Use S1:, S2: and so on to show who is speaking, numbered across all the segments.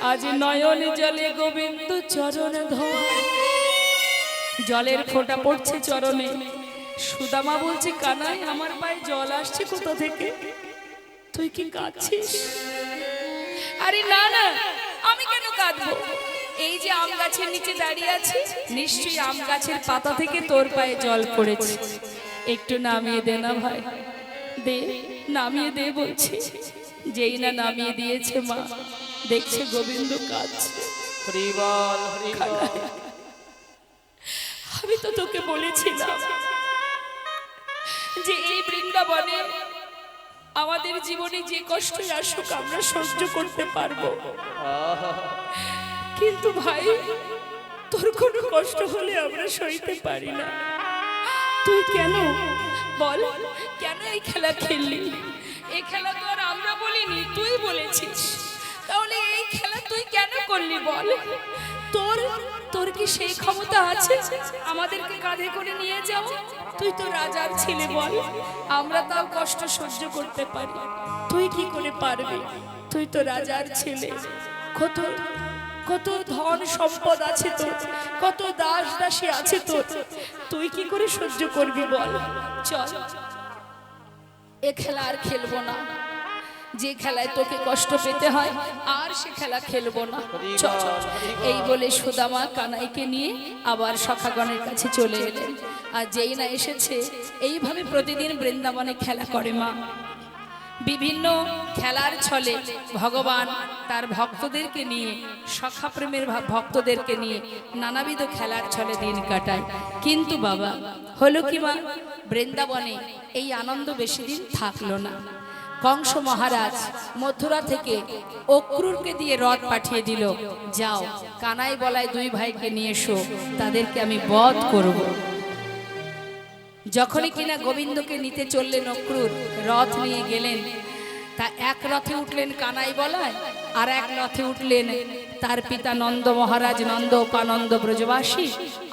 S1: আজ নয়ন জলে গোবিন্দ চরণ ধর, জলের ফোঁটা পড়ছে চরণে। সুদামা বলছে, কানাই আমার পায়ে জল আসছে কোথা থেকে? তুই কি কাঁদছিস? আরে না না, আমি কেন কাঁদবো? এই যে আম গাছের নিচে দাঁড়িয়ে আছি, নিশ্চয়ই আম গাছের পাতা থেকে তোর পায়ে জল পড়েছে। একটু নামিয়ে দে না ভাই, দে, নামিয়ে দে বলছি। যেই না নামিয়ে দিয়েছে মা, দেখছে গোবিন্দ কাঁদছে। আমি তো তোকে বলেছিলাম যে এই বৃন্দাবনে আমাদের জীবনে যে কষ্ট আসুক আমরা সহ্য করতে পারবো, কিন্তু ভাই তোর কোনো কষ্ট হলে আমরা সইতে পারি না। তুই কেন বল, কেন এই খেলা খেললি? এই খেলা তো আর আমরা বলিনি, তুই বলেছিস। তাহলে এই খেলা তুই কেন করলি বল? তোর তোর কি সেই ক্ষমতা আছে আমাদেরকে কাঁধে করে নিয়ে যাও? তুই তো রাজার ছেলে বল, আমরা তাও কষ্ট সহ্য করতে পারি, তুই কি করে পারবি? তুই তো রাজার ছেলে, কত কত ধন সম্পদ আছে তোর, কত দাস দাসী আছে তোর, তুই কি করে সহ্য করবি বল? চল, এ খেলা আর খেলবো না। যে খেলায় তোকে কষ্ট পেতে হয় আর সে খেলা খেলবো না। চল। এই বলে সুদামা কানাইকে নিয়ে আবার সখাগণের কাছে চলে এলেন। আর যেই না এসেছে, এইভাবে প্রতিদিন বৃন্দাবনে খেলা করে মা। বিভিন্ন খেলার ছলে ভগবান তার ভক্তদেরকে নিয়ে, সখা প্রেমের ভক্তদেরকে নিয়ে নানাবিধ খেলার ছলে দিন কাটায়। কিন্তু বাবা হলো কি মা, বৃন্দাবনে এই আনন্দ বেশি দিন থাকলো না। কংস মহারাজ মথুরা থেকে অক্রুরকে দিয়ে রথ পাঠিয়ে দিল, যাও কানাই বলায় দুই ভাইকে নিয়ে এসো, তাদেরকে আমি বধ করব। যখনই কিনা গোবিন্দকে নিতে চললেন অক্রুর, রথ নিয়ে গেলেন, তা এক রথে উঠলেন কানাই বলায়, আর এক রথে উঠলেন তার পিতা নন্দ মহারাজ, নন্দ উপানন্দ ব্রজবাসী,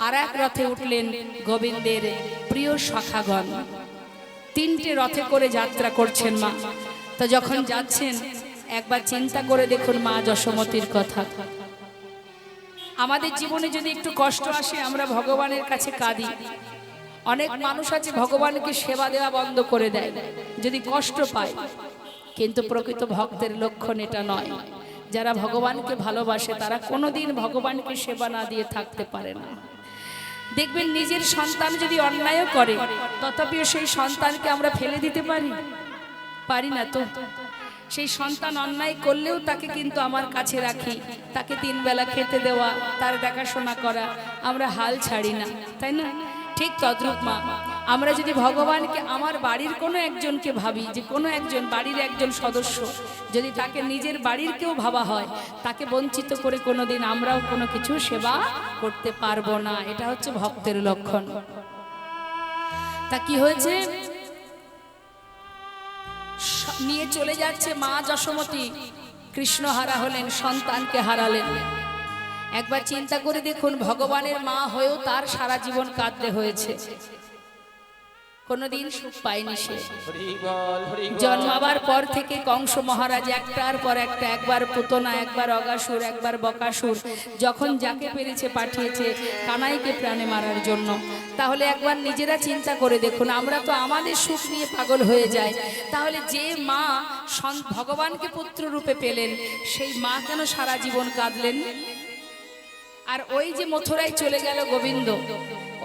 S1: আর এক রথে উঠলেন গোবিন্দের প্রিয় সখাগণ। তিনটে রথে করে যাত্রা করছেন মা। তা যখন যাচ্ছেন একবার চিন্তা করে দেখুন মা যশোমতীর কথা। আমাদের জীবনে যদি একটু কষ্ট আসে আমরা ভগবানের কাছে কাঁদি। অনেক মানুষ আছে ভগবানকে সেবা দেওয়া বন্ধ করে দেয় যদি কষ্ট পায়, কিন্তু প্রকৃত ভক্তের লক্ষণ এটা নয়। যারা ভগবানকে ভালোবাসে তারা কোনোদিন ভগবানকে সেবা না দিয়ে থাকতে পারে না। দেখবেন নিজের সন্তান যদি অন্যায়ও করে, তথাপিও সেই সন্তানকে আমরা ফেলে দিতে পারি না তো। সেই সন্তান অন্যায় করলেও তাকে কিন্তু আমার কাছে রাখি, তাকে 3 বেলা খেতে দেওয়া, তার দেখাশোনা করা, আমরা হাল ছাড়ি না, তাই না? ঠিক তদ্রূপ মা, আমরা যদি ভগবানকে আমার বাড়ির কোনো একজনকে ভাবি, যে কোনো একজন বাড়ির একজন সদস্য যদি তাকে নিজের বাড়ির কেউ ভাবা হয়, তাকে বঞ্চিত করে কোনোদিন আমরাও কোনো কিছু সেবা করতে পারবো না। এটা হচ্ছে ভক্তের লক্ষণ। তা কি হয়েছে, নিয়ে চলে যাচ্ছে মা যশোমতী, কৃষ্ণ হারা হলেন, সন্তানকে হারালেন। একবার চিন্তা করে দেখুন, ভগবানের মা হয়েও তার সারা জীবন কাঁদতে হয়েছে, কোনদিন সুখ পায়নি সে। জন্মাবার পর থেকে কংস মহারাজ একটার পর একটা, একবার পুতনা, একবার অগাসুর, একবার বকাসুর, যখন যাকে পেরেছে পাঠিয়েছে কানাইকে প্রাণে মারার জন্য। তাহলে একবার নিজেরা চিন্তা করে দেখুন, আমরা তো আমাদের সুখ নিয়ে পাগল হয়ে যাই, তাহলে যে মা ভগবানকে পুত্র রূপে পেলেন সেই মা কেন সারা জীবন কাঁদলেন? আর ওই যে মথুরায় চলে গেল গোবিন্দ,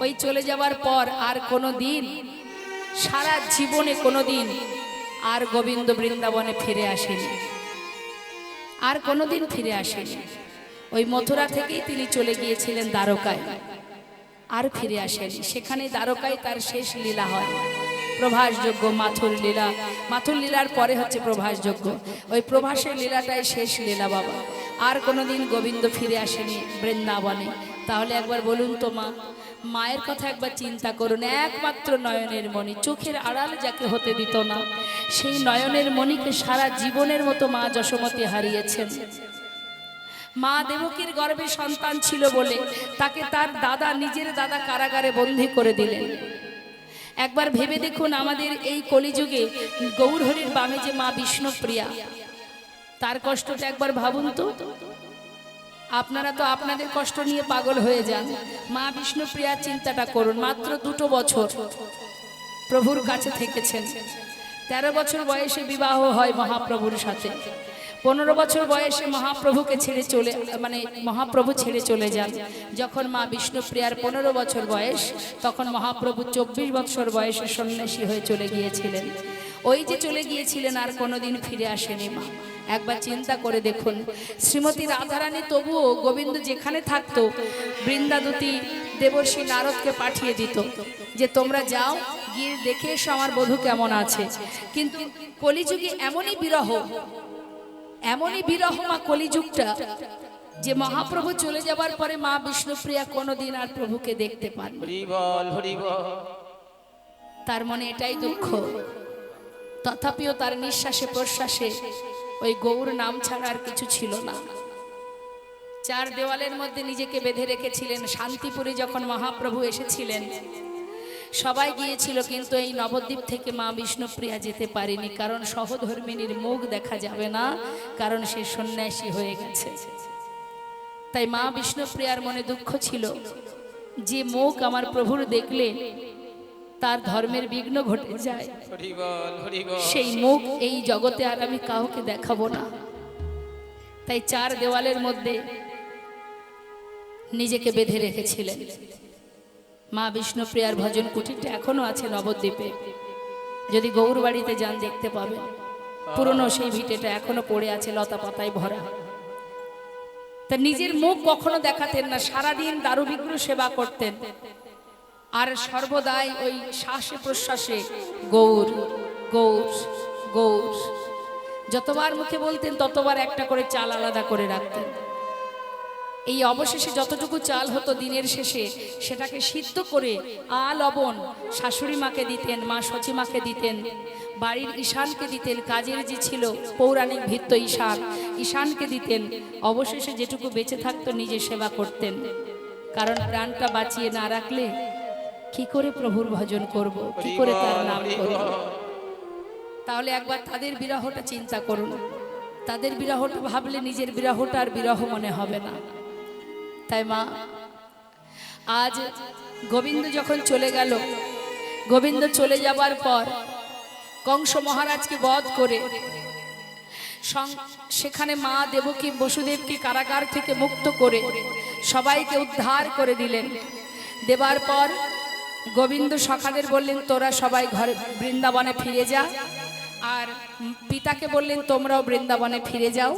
S1: ওই চলে যাওয়ার পর আর কোনো দিন, সারা জীবনে কোনোদিন আর গোবিন্দ বৃন্দাবনে ফিরে আসেনি, আর কোনোদিন ফিরে আসেনি। ওই মথুরা থেকেই তিনি চলে গিয়েছিলেন দ্বারকায়, আর ফিরে আসেনি। সেখানে দ্বারকায় তার শেষ লীলা হয়, প্রভাসযোগ্য মাথুর লীলা। মাথুর লীলার পরে হচ্ছে প্রভাসযোগ্য, ওই প্রভাসের লীলাটাই শেষ লীলা বাবা। আর কোনোদিন গোবিন্দ ফিরে আসেনি বৃন্দাবনে। তাহলে একবার বলুন তো মা, মায়ের কথা একবার চিন্তা করুন। একমাত্র নয়নের মণি, চোখের আড়াল যাকে হতে দিত না, সেই নয়নের মণিকে সারা জীবনের মতো মা যশোমতী হারিয়েছেন। মা দেবকীর গর্ভে সন্তান ছিল বলে তাকে তার দাদা, নিজের দাদা কারাগারে বন্দী করে দিলেন। একবার ভেবে দেখুন, আমাদের এই কলিযুগে গৌরহরির বামে যে মা বিষ্ণুপ্রিয়া, তার কষ্টটা একবার ভাবুন তো। আপনারা তো আপনাদের কষ্ট নিয়ে পাগল হয়ে যান। মা বিষ্ণুপ্রিয়ার চিন্তাটা করুন। মাত্র 2 বছর প্রভুর কাছে থেকেছেন। 13 বছর বয়সে বিবাহ হয় মহাপ্রভুর সাথে। 15 বছর বয়সে মহাপ্রভুকে ছেড়ে মহাপ্রভু ছেড়ে চলে যান। যখন মা বিষ্ণুপ্রিয়ার 15 বছর বয়স, তখন মহাপ্রভু 24 বছর বয়সে সন্ন্যাসী হয়ে চলে গিয়েছিলেন। ওই যে চলে গিয়েছিলেন, আর কোনোদিন ফিরে আসেনি মা। একবার চিন্তা করে দেখুন, শ্রীমতী রাধারানী তবুও গোবিন্দ যেখানে থাকতো, বৃন্দাদূতী দেবর্ষী নারদকে পাঠিয়ে দিত যে তোমরা যাও, গিয়ে দেখে এসো আমার বধূ কেমন আছে। কিন্তু কলিযুগে এমনই বিরহ মা কলিযুগটা, যে মহাপ্রভু চলে যাবার পরে মা বিষ্ণুপ্রিয়া কোনোদিন আর প্রভুকে দেখতে পান। তার মনে এটাই দুঃখ। তথাপিও তার নিঃশ্বাসে প্রশ্বাসে ওই গৌর নাম ছাড়া আর কিছু ছিল না। 4 দেওয়ালের মধ্যে নিজেকে বেঁধে রেখেছিলেন। শান্তিপুরে যখন মহাপ্রভু এসেছিলেন, সবাই গিয়েছিল, কিন্তু এই নবদ্বীপ থেকে মা বিষ্ণুপ্রিয়া যেতে পারেনি। কারণ সহধর্মিনীর মুখ দেখা যাবে না, কারণ সে সন্ন্যাসী হয়ে গেছে। তাই মা বিষ্ণুপ্রিয়ার মনে দুঃখ ছিল, যে মুখ আমার প্রভুর দেখলে তার ধর্মের বিঘ্ন ঘটে যায়, সেই মুখ এই জগতে আর আমি কাউকে দেখাবো না। তাই 4 দেওয়ালের মধ্যে নিজেকে বেঁধে রেখেছিলেন। মা বিষ্ণুপ্রিয়ার ভজন কুটিরটা এখনো আছে নবদ্বীপে। যদি গৌর বাড়িতে যান দেখতে পাবেন, পুরনো সেই ভিটেটা এখনো পড়ে আছে, লতা পাতায় ভরা। তা নিজের মুখ কখনো দেখাতেন না, সারাদিন দারু বিগ্রহ সেবা করতেন, আর সর্বদাই ওই শ্বাসে প্রশ্বাসে গৌর গৌর গৌর। যতবার মুখে বলতেন ততবার একটা করে চাল আলাদা করে রাখতেন। এই অবশেষে যতটুকু চাল হতো দিনের শেষে, সেটাকে সিদ্ধ করে লবণ শাশুড়ি মাকে দিতেন, মা সচিমাকে দিতেন, বাড়ির ঈশানকে দিতেন, কাজের যে ছিল পৌরাণিক ভিত্ত ঈশানকে দিতেন। অবশেষে যেটুকু বেঁচে থাকতো নিজে সেবা করতেন। কারণ প্রাণটা বাঁচিয়ে না রাখলে কি করে প্রভুর ভজন করব, কি করে তার নাম করব? তাহলে একবার তাদের বিরহটা চিন্তা করুন। তাদের বিরহটা ভাবলে নিজের বিরহটা আর বিরহ মনে হবে না। তাই মা, আজ গোবিন্দ যখন চলে গেল, গোবিন্দ চলে যাবার পর কংস মহারাজকে বধ করে সেখানে মা দেবকী বসুদেবকে কারাগার থেকে মুক্ত করে সবাইকে উদ্ধার করে দিলেন। দেবার পর গোবিন্দ সখাদের বললেন, তোরা সবাই ঘরে বৃন্দাবনে ফিরে যা। আর পিতাকে বললেন, তোমরাও বৃন্দাবনে ফিরে যাও,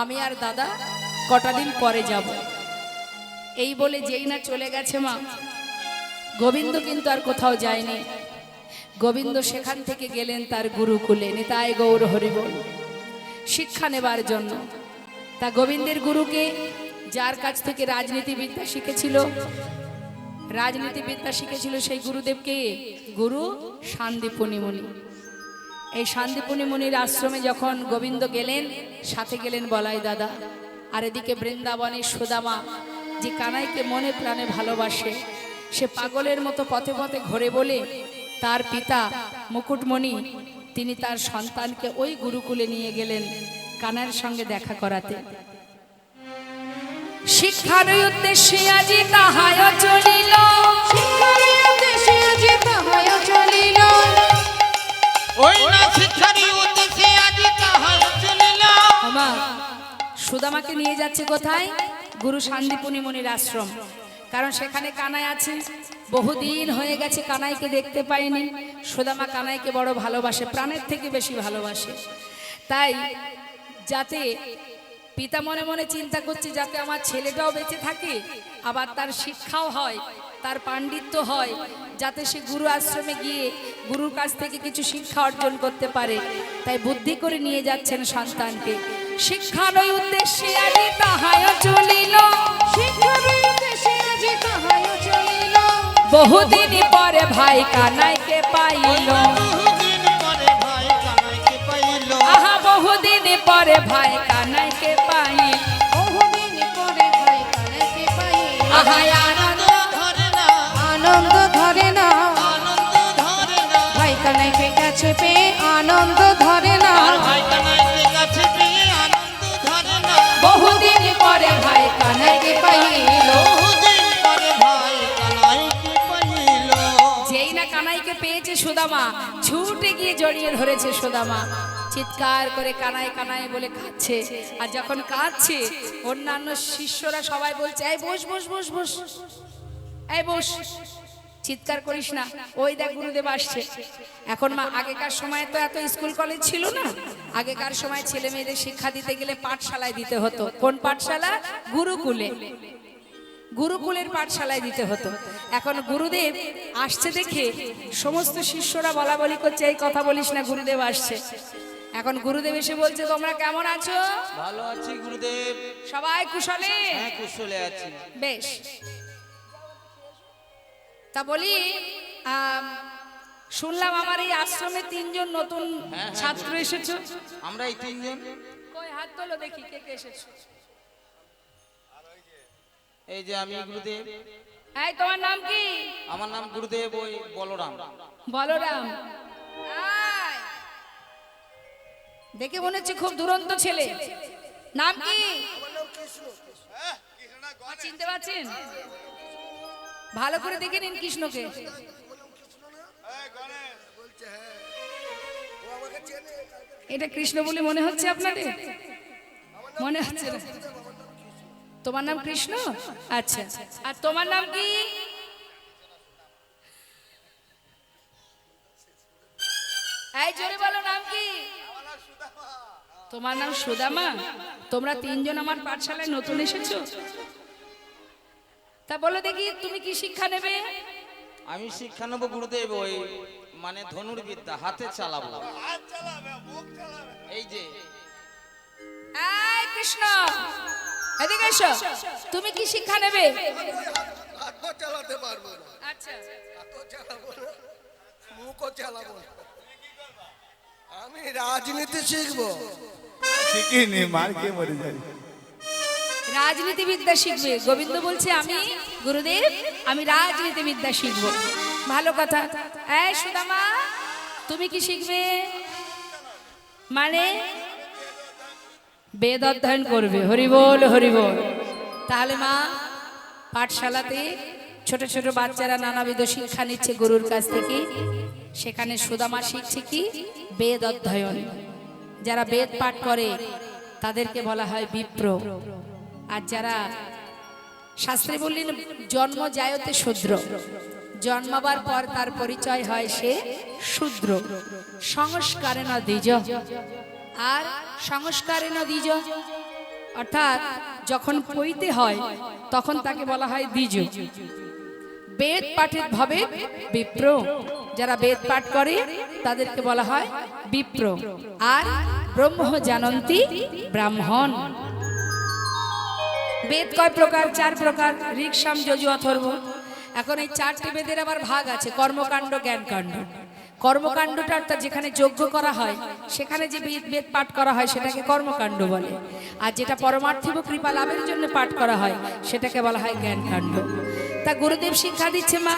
S1: আমি আর দাদা কটা দিন পরে যাব। এই বলে যেই না চলে গেছে মা, গোবিন্দ কিন্তু আর কোথাও যায়নি। গোবিন্দ সেখান থেকে গেলেন তার গুরুকুলে, নিতাই গৌর হরিবোল, শিক্ষা নেবার জন্য। তা গোবিন্দের গুরুকে, যার কাছ থেকে রাজনীতিবিদ্যা শিখেছিল, সেই গুরুদেবকে গুরু শান্তিপুনি মুনি। এই শান্তিপুনি মুনির আশ্রমে যখন গোবিন্দ গেলেন, সাথে গেলেন বলাই দাদা। আর এদিকে বৃন্দাবনের সুদামা, যে কানাইকে মনে প্রাণে ভালোবাসে, সে পাগলের মতো পথে পথে ঘোরে বলে তার পিতা মুকুটমণি তিনি তার সন্তানকে ওই গুরুকুলে নিয়ে গেলেন কানাইয়ের সঙ্গে দেখা করাতে। শিক্ষার উদ্দেশ্যে আজি তাহায় চলিল, শিক্ষার উদ্দেশ্যে আজি তাহায় চলিল, ওই না শিক্ষার উদ্দেশ্যে আজি তাহায় চলিল। মা, সুদামাকে নিয়ে যাচ্ছে কোথায়? গুরু শান্তিপুনি মুনির আশ্রম। কারণ সেখানে কানাই আছে, বহুদিন হয়ে গেছে কানাইকে দেখতে পাইনি। সুদামা কানাইকে বড় ভালোবাসে, প্রাণের থেকে বেশি ভালোবাসে। তাই যাতে পিতা মনে মনে চিন্তা করছে, যাতে আমার ছেলেটাও বেঁচে থাকে, আবার তার শিক্ষাও হয়, তার পাণ্ডিত্য হয়, যাতে সে গুরু আশ্রমে গিয়ে গুরুর কাছ থেকে কিছু শিক্ষা অর্জন করতে পারে। তাই বুদ্ধি করে নিয়ে যাচ্ছেন সন্তানকে। শিক্ষার উদ্দেশ্যে আজি তাহায় চলিল, শিক্ষার উদ্দেশ্যে আজি তাহায় চলিল, বহুদিন পরে ভাই কানাইকে পাইল, আহা বহুদিন পরে ভাই কানাইকে পাইল, বহুদিন পরে ভাই কানাইকে পাইল, আহা আনন্দ ধরে না, আনন্দ ধরে না, আনন্দ ধরে না, ভাই কানাইকে কাছে পেয়ে আনন্দ ধরে না, ভাই কানাইকে কাছে পেয়ে আনন্দ ধরে না, বহুদিন পরে ভাই কানাইকে পাইল।
S2: বহুদিন পরে ভাই কানাইকে পাইল।
S1: যেই না কানাইকে পেয়েছে সুদামা ছুটে গিয়ে জড়িয়ে ধরেছে সুদামা, চিৎকার করে কানাই কানাই বলে কাঁদছে। আর যখন কাঁদছে অন্যান্য শিষ্যরা সবাই বলছে এই বস বস বস বস, এই বস, চিৎকার করিস না, ওই দেখ গুরুদেব আসছে। এখন মা আগেকার সময় তো এত স্কুল কলেজ ছিল না, আগেকার সময় ছেলে মেয়েদের শিক্ষা দিতে গেলে পাঠশালায় দিতে হতো। কোন পাঠশালা? গুরুকুলে, গুরুকুলের পাঠশালায় দিতে হতো। এখন গুরুদেব আসছে দেখে সমস্ত শিষ্যরা বলা বলি করছে এই কথা বলিস না, গুরুদেব আসছে। এখন গুরুদেব এসে বলছে তোমরা কেমন আছো?
S2: ভালো আছি গুরুদেব।
S1: সবাই কুশলে?
S2: হ্যাঁ কুশলে আছি।
S1: বেশ, তা বলি শুনলাম আমার এই আশ্রমে 3 জন নতুন ছাত্র এসেছো।
S2: আমরা এই 3 জন।
S1: কই হাত তোলো দেখি কে কে এসেছো।
S2: এই যে আমি গুরুদেব।
S1: এই তোমার নাম কি?
S2: আমার নাম গুরুদেব ওই বলরাম।
S1: বলরাম। আয়, দেখে মনে হচ্ছে খুব দুরন্ত ছেলে। নাম কি? চিনতে পারছেন? ভালো করে দেখে নিন কৃষ্ণকে। এটা কৃষ্ণ বলে মনে হচ্ছে আপনাদের? মনে হচ্ছে না? তোমার নাম কৃষ্ণ? আচ্ছা, আর তোমার নাম কি? এই জোরে বলো, নাম কি? তোমার নাম সুদামা। তোমরা 3 জন আমার পাঠশালায় নতুন এসেছো, তা বলো দেখি তুমি কি শিক্ষা নেবে?
S2: আমি শিক্ষা নেব গুরুদেব ওই মানে ধনুর্বিদ্যা, হাতে চালাবো। এই যে
S1: এই কৃষ্ণ এদিকে এসো, তুমি কি শিক্ষা নেবে?
S3: হাতও চালাতে পারবো না,
S1: আচ্ছা,
S3: হাতও চালাবো না, মুখও চালাবো না। আমি রাজনীতি শিখবো।
S4: শিখিনি, মার খেয়ে মরে যাই।
S1: রাজনীতিবিদ্যা শিখবে। গোবিন্দ বলছে আমি গুরুদেব আমি রাজনীতিবিদ্যা শিখব। ভালো কথা। এই সুদামা তুমি কি শিখবে? মানে বেদ অধ্যয়ন করবে। হরি বল হরি বল। তাহলে মা পাঠশালাতে ছোট ছোট বাচ্চারা নানাবিধ শিক্ষা নিচ্ছে গুরুর কাছ থেকে। সেখানে সুদামা শিখছে কি? বেদ অধ্যয়ন। যারা বেদ পাঠ করে তাদেরকে বলা হয় বিপ্র। আর যারা শাস্ত্রে বললেন জন্ম জায়তে শূদ্র, জন্মাবার পর তার পরিচয় হয় সে শূদ্র। সংস্কারে ন দ্বিজ, আর সংস্কারে ন দ্বিজ অর্থাৎ যখন পইতে হয় তখন তাকে বলা হয় দ্বিজ। বেদ পাঠের ভাবে বিপ্র, যারা বেদ পাঠ করে তাদেরকে বলা হয় বিপ্র। আর ব্রহ্ম জানন্তি ব্রাহ্মণ। বেদ কয় প্রকার? 4 প্রকার, ঋক সাম যজু অথর্ব। এখন এই 4টি বেদের আবার ভাগ আছে, কর্মকাণ্ড জ্ঞানকাণ্ড। কর্মকাণ্ডটা অর্থাৎ যেখানে যজ্ঞ করা হয় সেখানে যে বেদ পাঠ করা হয় সেটাকে কর্মকাণ্ড বলে। আর যেটা পরমার্থিক কৃপা লাভের জন্য পাঠ করা হয় সেটাকে বলা হয় জ্ঞানকাণ্ড। তা গুরুদেব শিক্ষা দিচ্ছে মা।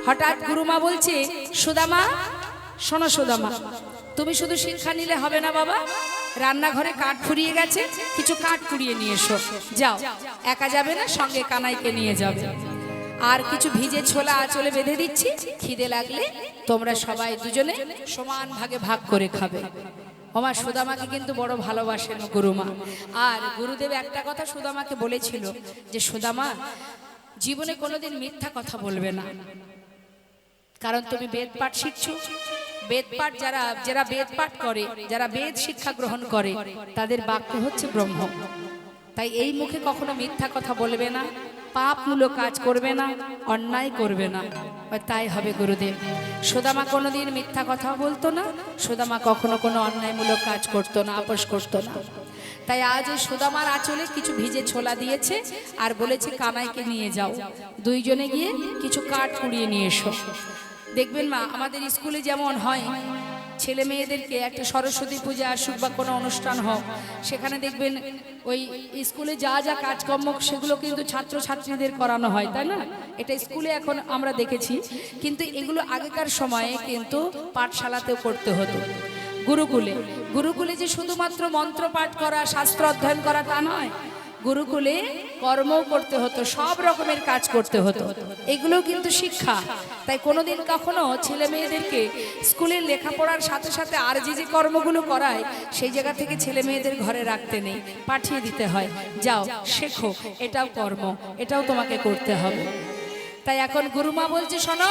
S1: হঠাৎ গুরুমা বলছে সুদামা শোনো সুদামা, তুমি শুধু শিক্ষা নিলে হবে না বাবা, রান্নাঘরে কাঠ ফুরিয়ে গেছে, কিছু কাঠ কুড়িয়ে নিয়ে এসো। যাও, একা যাবে না, সঙ্গে কানাইকে নিয়ে যাবে। আর কিছু ভিজে ছোলা আঁচলে বেঁধে দিচ্ছি, খিদে লাগলে তোমরা সবাই দুজনে সমান ভাগে ভাগ করে খাবে। আমার সুদামাকে কিন্তু বড় ভালোবাসেন গুরুমা। আর গুরুদেব একটা কথা সুদামাকে বলেছিল যে সুদামা জীবনে কোনোদিন মিথ্যা কথা বলবে না, কারণ তুমি বেদ পাঠ শিখছো। বেদ পাঠ যারা যারা বেদ পাঠ করে, যারা বেদ শিক্ষা গ্রহণ করে তাদের বাক্য হচ্ছে ব্রহ্ম। তাই এই মুখে কখনো মিথ্যা কথা বলবে না, পাপমূলক কাজ করবে না, অন্যায় করবে না। তাই হবে গুরুদেব। সুদামা কোনোদিন মিথ্যা কথা বলতো না, সুদামা কখনো কোনো অন্যায়মূলক কাজ করতো না, আপোষ করতো না। তাই আজ এই সুদামার আঁচলে কিছু ভিজে ছোলা দিয়েছে আর বলেছে কানাইকে নিয়ে যাও, দুইজনে গিয়ে কিছু কাঠ কুড়িয়ে নিয়ে এসো। দেখবেন মা আমাদের স্কুলে যেমন হয়, ছেলে মেয়েদেরকে একটা সরস্বতী পূজা আসুক বা কোনো অনুষ্ঠান হোক, সেখানে দেখবেন ওই স্কুলে যা যা কাজকর্ম সেগুলো কিন্তু ছাত্রছাত্রীদের করানো হয়, তাই না? এটা স্কুলে এখন আমরা দেখেছি, কিন্তু এগুলো আগেকার সময়ে কিন্তু পাঠশালাতেও করতে হতো। গুরুকুলে, গুরুকুলে যে শুধুমাত্র মন্ত্র পাঠ করা, শাস্ত্র অধ্যয়ন করা তা নয়, গুরুকুলে কর্ম করতে হতো, সব রকমের কাজ করতে হতো। এগুলো কিন্তু শিক্ষা। তাই কোনোদিন কখনো ছেলে মেয়েদেরকে স্কুলের লেখাপড়ার সাথে সাথে আর যে কর্মগুলো করায় সেই জায়গা থেকে ছেলে মেয়েদের ঘরে রাখতে নেই, পাঠিয়ে দিতে হয়, যাও শেখো, এটাও কর্ম, এটাও তোমাকে করতে হবে। তাই এখন গুরুমা বলছে, শোনো,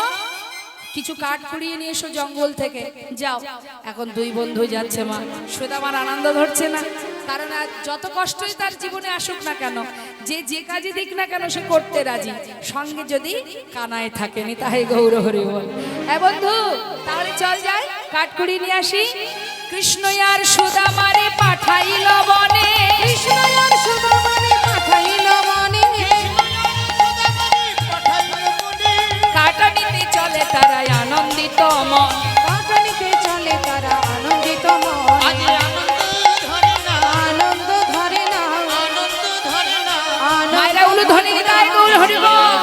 S1: কিছু কাঠ কুড়িয়ে নিয়ে এসো জঙ্গল থেকে, যাও। এখন দুই বন্ধু যাচ্ছে। মা সুদামার আনন্দ ধরছে না, কারণ আজ যত কষ্টই তার জীবনে আসুক না কেন, যে কাজে দিক না কেন সে করতে রাজি, সঙ্গে যদি কানায় থাকেনি তাই গৌর হরি বল। হ্যাঁ বন্ধু, তাহলে চল যাই, কাঠ কুড়িয়ে নিয়ে আসি। কৃষ্ণ আর সুদামারে পাঠাইল বনে, কৃষ্ণ আর সুদামারে পাঠাইল বনে, কাটানিতে চলে তারা আনন্দিত মন, কাটানিতে চলে তারা আনন্দিত মন। আনন্দ ধরে না, মায়েরা উলু ধ্বনি দেয় গৌর হরি বল।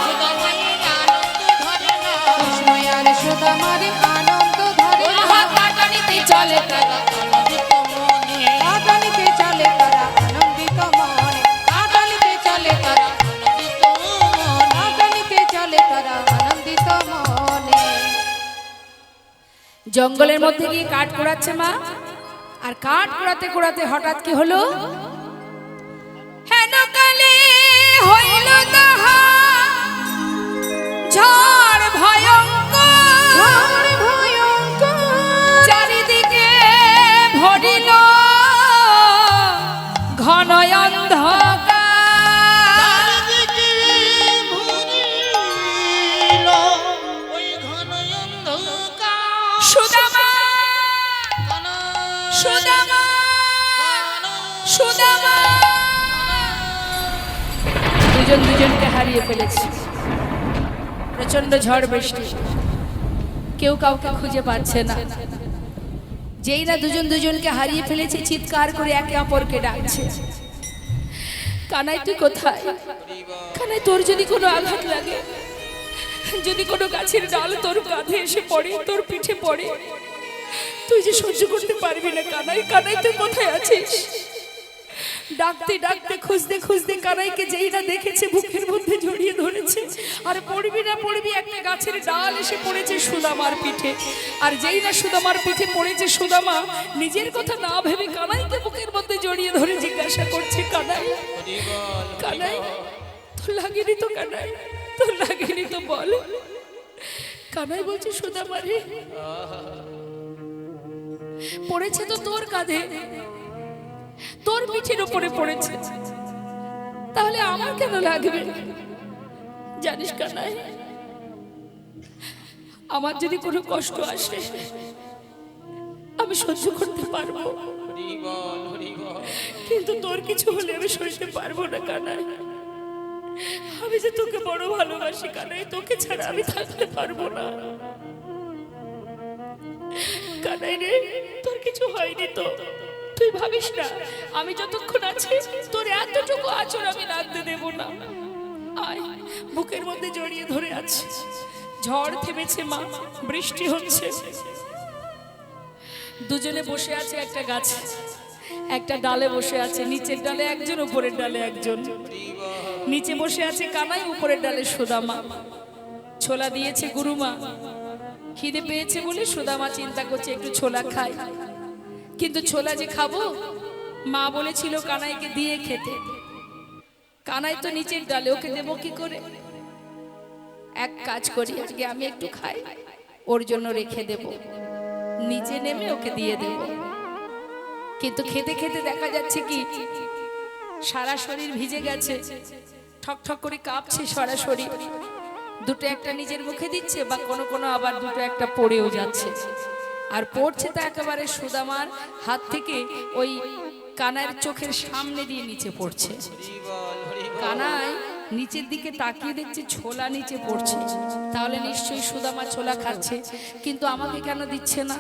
S1: কৃষ্ণ আর সুদামারে আনন্দ ধরে না, কাটানিতে চলে তারা আনন্দিত মনে, কাটানিতে চলে তারা আনন্দিত মনে, কাটানিতে চলে তারা আনন্দিত মনে, কাটানিতে চলে তারা আনন্দিত মনে। জঙ্গলের মধ্যে গিয়ে কাঠ কুড়াচ্ছে মা, আর কাঠ কুড়াতে কুড়াতে হঠাৎ কি হলো, হেন কালে হইল তাহা ঝড় ভয়ঙ্কর, ঝড় ভয়ঙ্কর, চারিদিকে ভরিল ঘন অন্ধকার, সুদামা সুদামা সুদামা দুজন দুজনকে হারিয়ে ফেলেছে। প্রচন্ড ঝড় বৃষ্টি, কেউ কাউকে খুঁজে পাচ্ছে না। যেই না দুজন দুজনকে হারিয়ে ফেলেছে, চিৎকার করে একে অপরকে ডাকছে, কানাই তুই কোথায়? কানাই, তোর যদি কোনো আঘাত লাগে, যদি কোনো গাছের ডাল তোর কাঁধে এসে পড়ে, তোর পিঠে পড়ে, তুই যে সহ্য করতে পারবি না। কানাই, কানাই তুই কোথায় আছিস? ডাকতে ডাকতে খুঁজতে খুঁজতে কানাইকে যেই না দেখেছে, বুকের মধ্যে জড়িয়ে ধরেছে। আর পড়বি না পড়বি, একটা গাছের ডাল এসে পড়েছে সুদামার পিঠে। আর যেই না সুদামার পিঠে পড়েছে, সুদামা নিজের কথা না ভেবে কানাইকে বুকের মধ্যে জড়িয়ে ধরে জিজ্ঞাসা করছে, কানাই, কানাই তোর লাগেনি তো? কানাই তোর লাগেনি তো? বল। কানাই বলছে, সুদামা রে, পড়েছে তো তোর কাঁধে, তোর পিঠের উপরে পড়েছে, তাহলে আমার কেন লাগবে? জানিস কানাই, আমার যদি কোনো কষ্ট আসে আমি সহ্য করতে পারবো, কিন্তু তোর কিছু হলে আমি সইতে পারবো না কানাই। আমি যে তোকে বড় ভালোবাসি কানাই, তোকে ছাড়া আমি থাকতে পারবো না। কানাই রে, তোর কিছু হয়নি তো? তুই ভাবিস না, আমি যতক্ষণ আছি তোর এতটুকু আচর আমি লাগতে দেব না। আয়, বুকের মধ্যে জড়িয়ে ধরে আছে। ঝড় থেমেছে মা, বৃষ্টি হচ্ছে। দুজনে বসে আছে একটা গাছে, একটা ডালে বসে আছে। নিচের ডালে একজন, উপরের ডালে একজন। নিচে বসে আছে কানাই, উপরের ডালে সুদামা। ছোলা দিয়েছে গুরুমা, খিদে পেয়েছে বলে সুদামা চিন্তা করছে একটু ছোলা খাই। কিন্তু ছোলা যে খাবো, মা বলেছিল কানাইকে দিয়ে খেতে। কানাই তো নিচের ডালে, ওকে দেবো কি করে? এক কাজ করি, আজকে আমি একটু খাই, ওর জন্য রেখে দেব, নিচে নেমে ওকে দিয়ে দেব। কিন্তু খেতে খেতে দেখা যাচ্ছে কি সারা শরীর ভিজে গেছে, ঠক ঠক করে কাঁপছে সারা শরীর। দুটো একটা নিজের মুখে দিচ্ছে, বা কোনো কোনো আবার দুটো একটা পড়েও যাচ্ছে। আর পড়ছে তা একেবারে সুদামার হাত থেকে ওই কানাইয়ের চোখের সামনে দিয়ে নিচে পড়ছে। কানাই নিচের দিকে তাকিয়ে দেখছে ছোলা নিচে পড়ছে, তাহলে নিশ্চয়ই সুদামা ছোলা খাচ্ছে। কিন্তু আমাকে কেন দিচ্ছে না?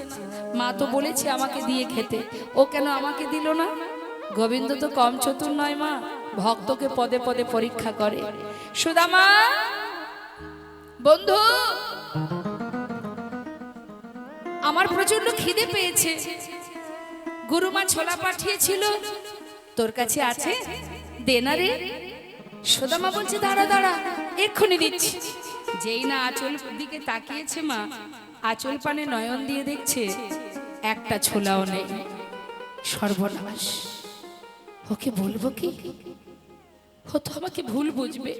S1: মা তো বলেছে আমাকে দিয়ে খেতে, ও কেন আমাকে দিল না? গোবিন্দ তো কম চতুর নয় মা, ভক্তকে পদে পদে পরীক্ষা করে। সুদামা বন্ধু, আমার প্রচন্ড খিদে পেয়েছে, গুরুমা ছোলা পাঠিয়েছিল, তোর কাছে আছে? দে না রে। সুদামা বলছে দাঁড়া দাঁড়া, এক্ষুনি দিচ্ছি। যেই না আঁচল দিকে তাকিয়েছে মা, আঁচল পানে নয়ন দিয়ে দেখছে একটা ছোলাও নেই। সর্বনাশ, ওকে বলবো কি? ও তো আমাকে ভুল বুঝবে,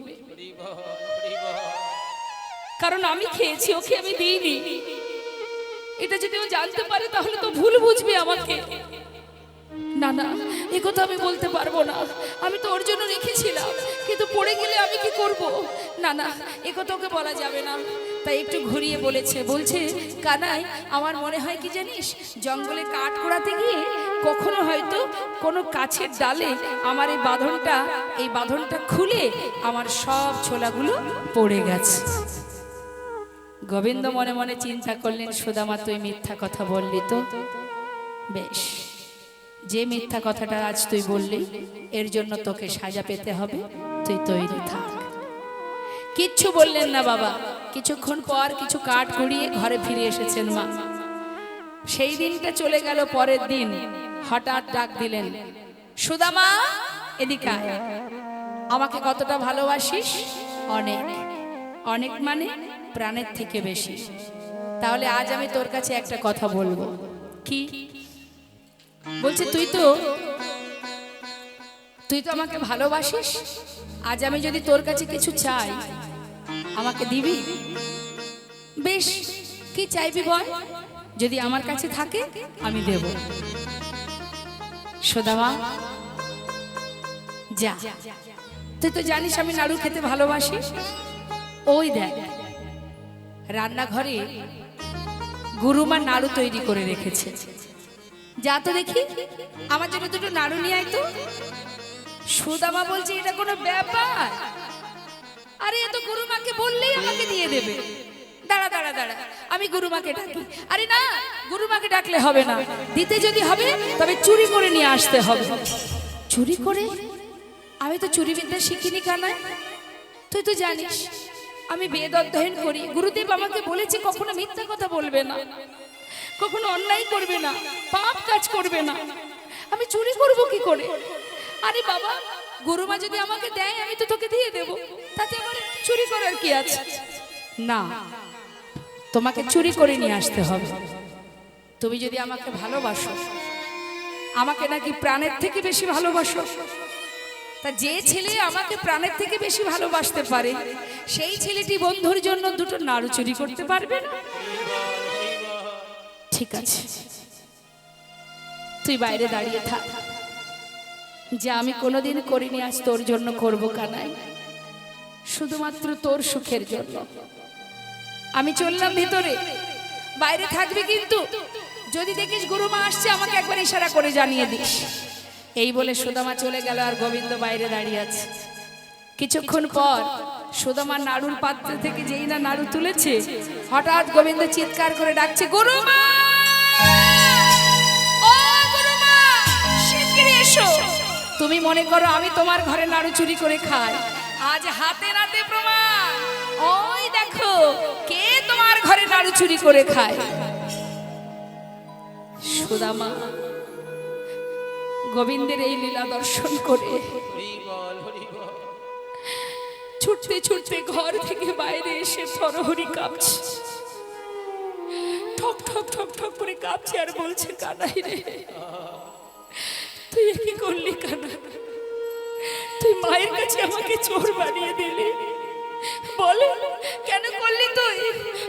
S1: কারণ আমি খেয়েছি, ওকে আমি দিইনি। এটা যদি ও জানতে পারে তাহলে তো ভুল বুঝবে আমাকে। না না, এ কথা আমি বলতে পারবো না। আমি তো ওর জন্য রেখেছিলাম, কিন্তু পড়ে গেলে আমি কি করব? না না, এ কথা ওকে বলা যাবে না। তাই একটু ঘুরিয়ে বলছে কানাই, আমার মনে হয় কি জানিস, জঙ্গলে কাঠ কুড়াতে গিয়ে কখনো হয়তো কোনো গাছের ডালে আমার এই বাঁধনটা খুলে আমার সব ছোলাগুলো পড়ে গেছে। গোবিন্দ মনে মনে চিন্তা করলেন, সুদামা তুই মিথ্যা কথা বললি তো। বেশ, যে মিথ্যা কথাটা আজ তুই বললি, এর জন্য তোকে সাজা পেতে হবে, তুই তৈরি থাক। কিচ্ছু বললেন না বাবা। কিছুক্ষণ পর কিছু কাঠ কুড়িয়ে ঘরে ফিরে এসেছেন মা। সেই দিনটা চলে গেল। পরের দিন হঠাৎ ডাক দিলেন, সুদামা এদিকে আয়। আমাকে কতটা ভালোবাসিস? অনেক। অনেক মানে প্রাণের থেকে বেশি। তাহলে আজ আমি তোর কাছে একটা কথা বলবো। কি? বলছে তুই তো আমাকে ভালোবাসিস। আজ আমি যদি তোর কাছে কিছু চাই, আমাকে দিবি? বেশ, কি চাইবি বল, যদি আমার কাছে থাকে আমি দেব। সুদামা যা, তুই তো জানিস আমি নাড়ু খেতে ভালোবাসি। ওই দেখ, রান্নাঘরে গুরুমা নাড়ু তৈরি করে রেখেছে। যা তো দেখি, আমার জন্য দুটো নাড়ু নিয়ে আয় তো। সুদামা বলছে এটা কোনো ব্যাপার? আরে এ তো গুরুমাকে বললেই আমাকে দিয়ে দেবে। দাঁড়া দাঁড়া দাঁড়া, আমি গুরুমাকে ডাকি। আরে না, গুরুমাকে ডাকলে হবে না, দিতে যদি হবে তবে চুরি করে নিয়ে আসতে হবে। চুরি করে? আমি তো চুরি বিদ্যা শিখিনি কানাই। তুই তো জানিস আমি বেদ অধ্যয়ন করি। গুরুদেব আমাকে বলেছে কখনো মিথ্যা কথা বলবে না, কখনো অন্যায় করবে না, পাপ কাজ করবে না। আমি চুরি করব কি করে? আরে বাবা, গুরুমা যদি আমাকে দেয় আমি তো তোকে দিয়ে দেব, তাতে আমার চুরি করার কি আছে? না, তোমাকে চুরি করে নিয়ে আসতে হবে। তুমি যদি আমাকে ভালোবাসো, আমাকে নাকি প্রাণের থেকে বেশি ভালোবাসো, তা যে ছেলে আমাকে প্রাণের থেকে বেশি ভালোবাসতে পারে, সেই ছেলেটি বন্ধুর জন্য দুটো নাড়ু চুরি করতে পারবে না? ঠিক আছে, তুই বাইরে দাঁড়িয়ে থাক। যে আমি কোনোদিন করিনি, আজ তোর জন্য করবো কানাই, শুধুমাত্র তোর সুখের জন্য। আমি চললাম ভিতরে, বাইরে থাকবি কিন্তু। যদি দেখিস গুরুমা আসছে আমাকে একবার ইশারা করে জানিয়ে দিস। এই বলে সুদামা চলে গেল, আর গোবিন্দ বাইরে দাঁড়িয়ে আছে। কিছুক্ষণ পর সুদামা নাড়ুর পাত্র থেকে যেই না নাড়ু তুলেছে, হঠাৎ গোবিন্দ চিৎকার করে ডাকছে, গুরুমা! ও গুরুমা, শিগগিরই এসো। তুমি মনে করো আমি তোমার ঘরে নাড়ু চুরি করে খাই? আজ হাতে নাতে প্রমাণ। ওই দেখো কে তোমার ঘরে নাড়ু চুরি করে খায়। সুদামা গোবিন্দের এই লীলা দর্শন করে ছুটতে ছুটতে ঘর থেকে বাইরে এসে থরহরি কাঁপছে, ঠক ঠক ঠক ঠক করে কাঁপছে, আর বলছে, কানাই রে, তুই কি করলি কানাই? তুই মায়ের কাছে আমাকে চোর বানিয়ে দিলি। বলে কেন করলি তুই?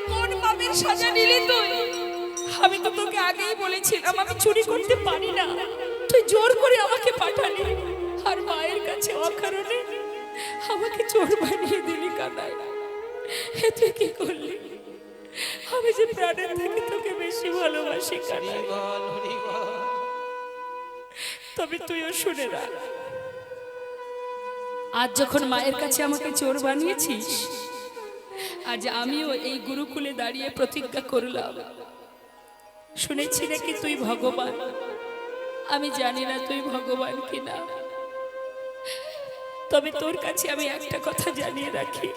S1: কোন পাপের সাজা নিলি তুই? আমি তো তোকে আগেই বলেছিলাম আমি চুরি করতে পারি না, তুই জোর করে আমাকে পাঠালি, আর মায়ের কাছে অকারণে আমাকে চোর বানিয়ে দিলি কানাই। হে তুই কি করলি? আমি যে প্রাণের থেকে তোকে বেশি ভালোবাসি কানাই। তবে তুইও শুনে রাখ, আজ যখন মায়ের কাছে আমাকে চোর বানিয়েছিস, আজ আমিও এই গুরুকুলে দাঁড়িয়ে প্রতিজ্ঞা করলাম, শুনেছি নাকি তুই ভগবান। আমি জানি না তুই ভগবান কিনা, তবে তোর কাছে আমি একটা কথা জানিয়ে রাখি,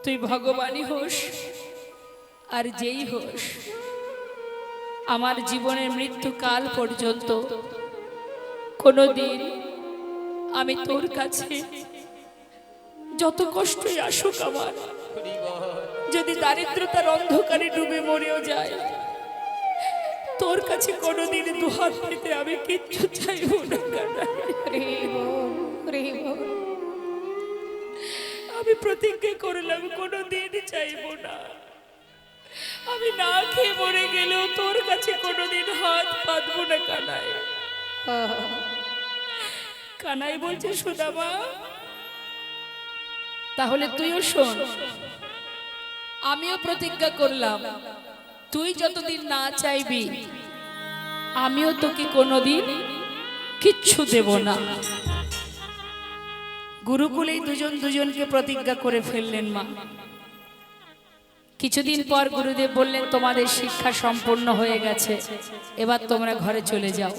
S1: তুই ভগবানই হোস আর যেই হোস, আমার জীবনের মৃত্যুকাল পর্যন্ত কোনোদিন আমি তোর কাছে যত কষ্টই আসুক আমার, যদি দারিদ্রতার অন্ধকারে ডুবে মরেও যায়, তোর কাছে কোনোদিন দুহাত পেতে আমি কিচ্ছু চাইব না কানাই। আমি প্রতিজ্ঞা করলাম কোনোদিন চাইব না, আমি না খেয়ে মরে গেলেও তোর কাছে কোনোদিন হাত পাতবো না কানাই। কানাই বলছে সুদামা তাহলে তুইও শোন, আমিও প্রতিজ্ঞা করলাম তুই যতদিন না চাইবি আমিও তোকে কোনোদিন কিচ্ছু দেব না। গুরুকুলেই দুজন দুজনকে প্রতিজ্ঞা করে ফেললেন মা। কিছুদিন পর গুরুদেব বললেন তোমাদের শিক্ষা সম্পূর্ণ হয়ে গেছে, এবার তোমরা ঘরে চলে যাও।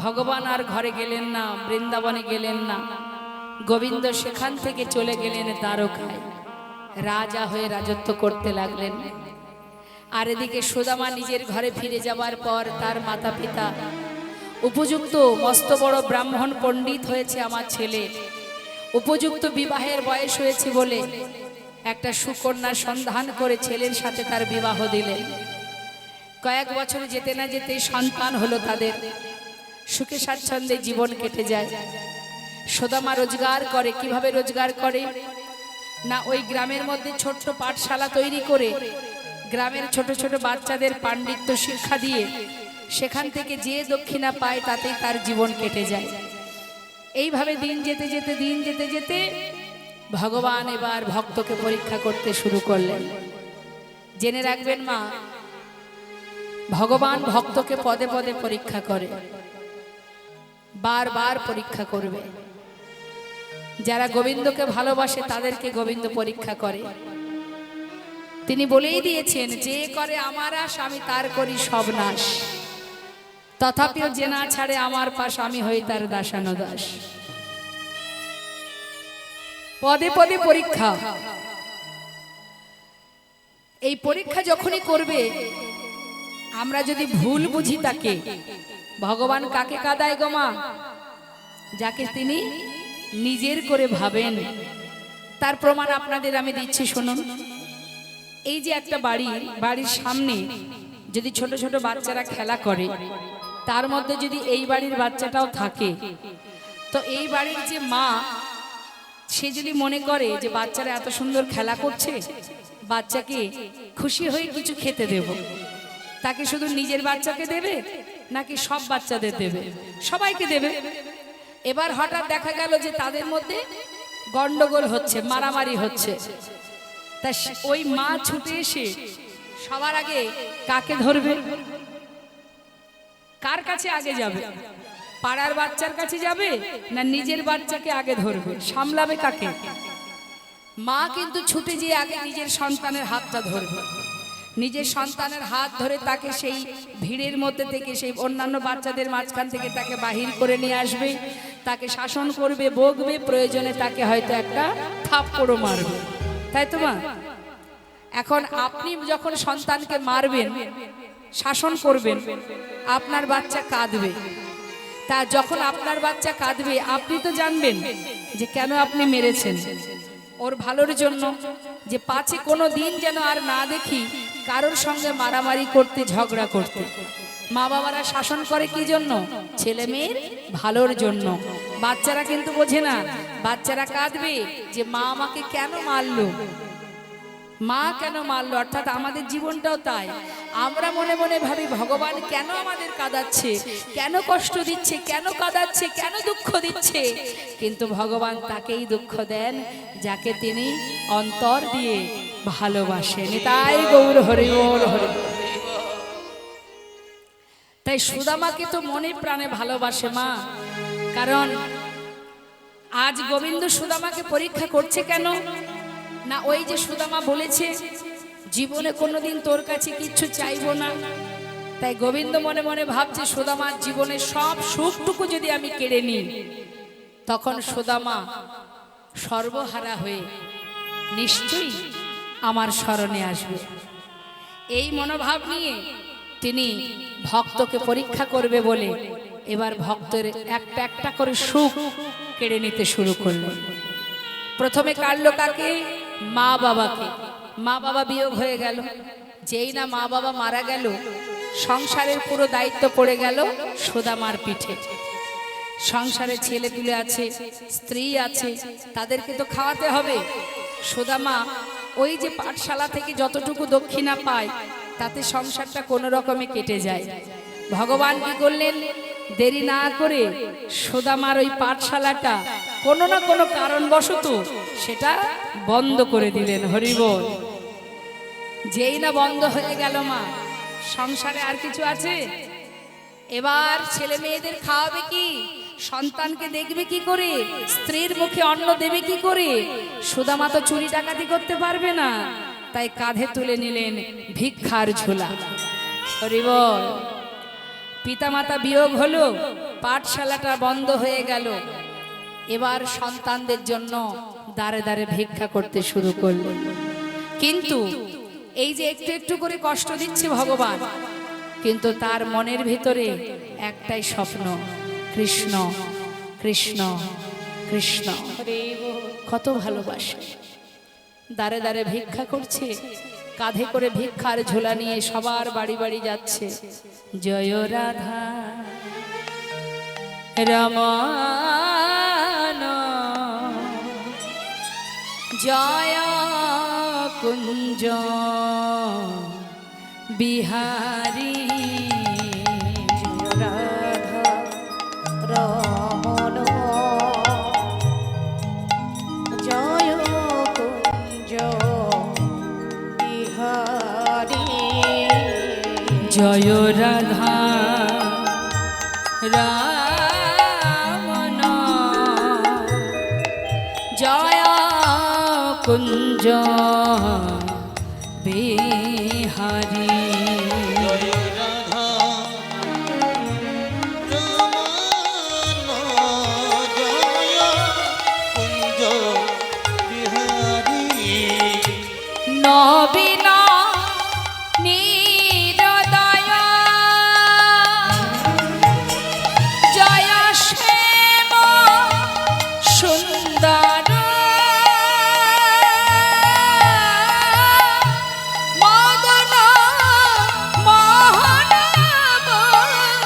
S1: ভগবান আর ঘরে গেলেন না, বৃন্দাবনে গেলেন না, গোবিন্দ সেখান থেকে চলে গেলেন দ্বারকায়, রাজা হয়ে রাজত্ব করতে লাগলেন। আর এদিকে সুদামা নিজের ঘরে ফিরে যাবার পর তার মাতা পিতা উপযুক্ত মস্ত বড় ব্রাহ্মণ পণ্ডিত হয়েছে আমার ছেলে, উপযুক্ত বিবাহের বয়স হয়েছে বলে একটা সুকন্যার সন্ধান করে ছেলের সাথে তার বিবাহ দিলেন। কয়েক বছর যেতে না যেতে সন্তান হলো তাদের, সুখে স্বাচ্ছন্দ্যে জীবন কেটে যায়। সুদামা রোজগার করে, কিভাবে রোজগার করে না, ওই গ্রামের মধ্যে ছোট্ট পাঠশালা তৈরি করে গ্রামের ছোট ছোট বাচ্চাদের পাণ্ডিত্য শিক্ষা দিয়ে সেখান থেকে যে দক্ষিণা পায় তাতেই তার জীবন কেটে যায়। এইভাবে দিন যেতে যেতে ভগবান এবার ভক্তকে পরীক্ষা করতে শুরু করলেন। জেনে রাখবেন মা, ভগবান ভক্তকে পদে পদে পরীক্ষা করে, বারবার পরীক্ষা করবে। যারা গোবিন্দকে ভালোবাসে তাদেরকে গোবিন্দ পরীক্ষা করে। তিনি বলেই দিয়েছেন, যে করে আমার আশ আমি তার করি সব নাশ, তথাপিও যে না ছাড়ে আমার পাশ আমি হই তার দাসানুদাস। পদে পদে পরীক্ষা। এই পরীক্ষা যখনই করবে, আমরা যদি ভুল বুঝি তাকে, ভগবান কাকে কাঁদায় গো মা? যাকে তিনি নিজের করে ভাবেন। তার প্রমাণ আপনাদের আমি দিচ্ছি, শুনুন। এই যে একটা বাড়ির সামনে যদি ছোট ছোট বাচ্চারা খেলা করে, তার মধ্যে যদি এই বাড়ির বাচ্চাটাও থাকে, তো এই বাড়ির যে মা, সে যদি মনে করে যে বাচ্চারা এত সুন্দর খেলা করছে, বাচ্চাকে খুশি হয়ে কিছু খেতে দেব, তাকে শুধু নিজের বাচ্চাকে দেবে নাকি সব বাচ্চাদের দেবে? সবাইকে দেবে। এবার হঠাৎ দেখা গেল যে তাদের মধ্যে গন্ডগোল হচ্ছে, মারামারি হচ্ছে, তা ওই মা ছুটে এসে সবার আগে কাকে ধরবে? কার কাছে আগে যাবে? পাড়ার বাচ্চার কাছে যাবে না নিজের বাচ্চাকে আগে ধরবে? সামলাবে কাকে? মা কিন্তু ছুটে গিয়ে আগে নিজের সন্তানের হাতটা ধরবে, নিজের সন্তানের হাত ধরে তাকে সেই ভিড়ের মধ্যে থেকে, সেই অন্যান্য বাচ্চাদের মাঝখান থেকে তাকে বাহির করে নিয়ে আসবে, তাকে শাসন করবে, বকবে, প্রয়োজনে তাকে হয়তো একটা থাপ্পড়ও মারবে, তাই তো মা? এখন আপনি যখন সন্তানকে মারবেন, শাসন করবেন, আপনার বাচ্চা কাঁদবে। তা যখন আপনার বাচ্চা কাঁদবে, আপনি তো জানবেন যে কেন আপনি মেরেছেন, ওর ভালোর জন্য, যে পাছে কোনো দিন যেন আর না দেখি কারোর সঙ্গে মারামারি করতে, ঝগড়া করতে। মা বাবারা শাসন করে কি জন্য? ছেলে মেয়ের ভালোর জন্য। বাচ্চারা কিন্তু বোঝে না, বাচ্চারা কাঁদবে যে মা আমাকে কেন মারলো, মা কেন মারলো। অর্থাৎ আমাদের জীবনটাও তাই, আমরা মনে মনে ভাবি ভগবান কেন আমাদের কাঁদাচ্ছে, কেন কষ্ট দিচ্ছে, কেন কাঁদাচ্ছে, কেন দুঃখ দিচ্ছে, কিন্তু ভগবান তাকেই দুঃখ দেন যাকে তিনি অন্তর দিয়ে ভালোবাসেন। তাই গৌর হরি বল হরি। তাই সুদামাকে তো মনে প্রাণে ভালোবাসে মা, কারণ আজ গোবিন্দ সুদামাকে পরীক্ষা করছে কেন না, ওই যে সুদামা বলেছে জীবনে কোনোদিন তোর কাছে কিচ্ছু চাইবো না, তাই গোবিন্দ মনে মনে ভাবছে সুদামার জীবনের সব সুখটুকু যদি আমি কেড়ে নিই, তখন সুদামা সর্বহারা হয়ে নিশ্চয়ই আমার শরণে আসবে। এই মনোভাব নিয়ে তিনি ভক্তকে পরীক্ষা করবে বলে এবার ভক্তের একটা একটা করে সুখ কেড়ে নিতে শুরু করলেন। প্রথমে কাটলো কাকে? মা বাবাকে। মা বাবা বিয়োগ হয়ে গেল। যেই না মা বাবা মারা গেল, সংসারের পুরো দায়িত্ব পড়ে গেল সুদামার পিঠে। সংসারে ছেলে পিলে আছে, স্ত্রী আছে, তাদেরকে তো খাওয়াতে হবে। সুদামা ওই যে পাঠশালা থেকে যতটুকু দক্ষিণা পায় তাতে সংসারটা কোনো রকমে কেটে যায়। ভগবান কি করলেন? দেরি না করে সুদামার ওই পাঠশালাটা কোনো না কোনো কারণবশত সেটা বন্ধ করে দিলেন। হরিবল। যেই না বন্ধ হয়ে গেল মা, সংসারে আর কিছু আছে? এবার ছেলে মেয়েদের খাওয়াবে কি? সন্তানকে দেখবে কি করে? স্ত্রীর মুখে অন্ন দেবে কি করে? সুদামা তো চুরি ডাকাতি করতে পারবে না, তাই কাঁধে তুলে নিলেন ভিক্ষার ঝোলা। হরিবল। পিতামাতা বিয়োগ হলো, পাঠশালাটা বন্ধ হয়ে গেল। এবার সন্তানদের জন্য দাঁড়ে দাঁড়ে ভিক্ষা করতে শুরু করলো। কিন্তু এই যে একটু একটু করে কষ্ট দিচ্ছে ভগবান, কিন্তু তার মনের ভিতরে একটাই স্বপ্ন, কৃষ্ণ কৃষ্ণ কৃষ্ণ। কত ভালোবাসে। দাঁড়ে দাঁড়ে ভিক্ষা করছে, কাঁধে করে ভিক্ষার ঝোলা নিয়ে সবার বাড়ি বাড়ি যাচ্ছে। জয় রাধা রমণ জয় কুঞ্জ বিহারী।
S5: রাধা রমণ জয় কুঞ্জ বিহারী।
S1: জয় রাধা রমণ জয় কুঞ্জ বিহারী। নবীন নিরদয় জয় শ্যাম সুন্দর মদন মোহন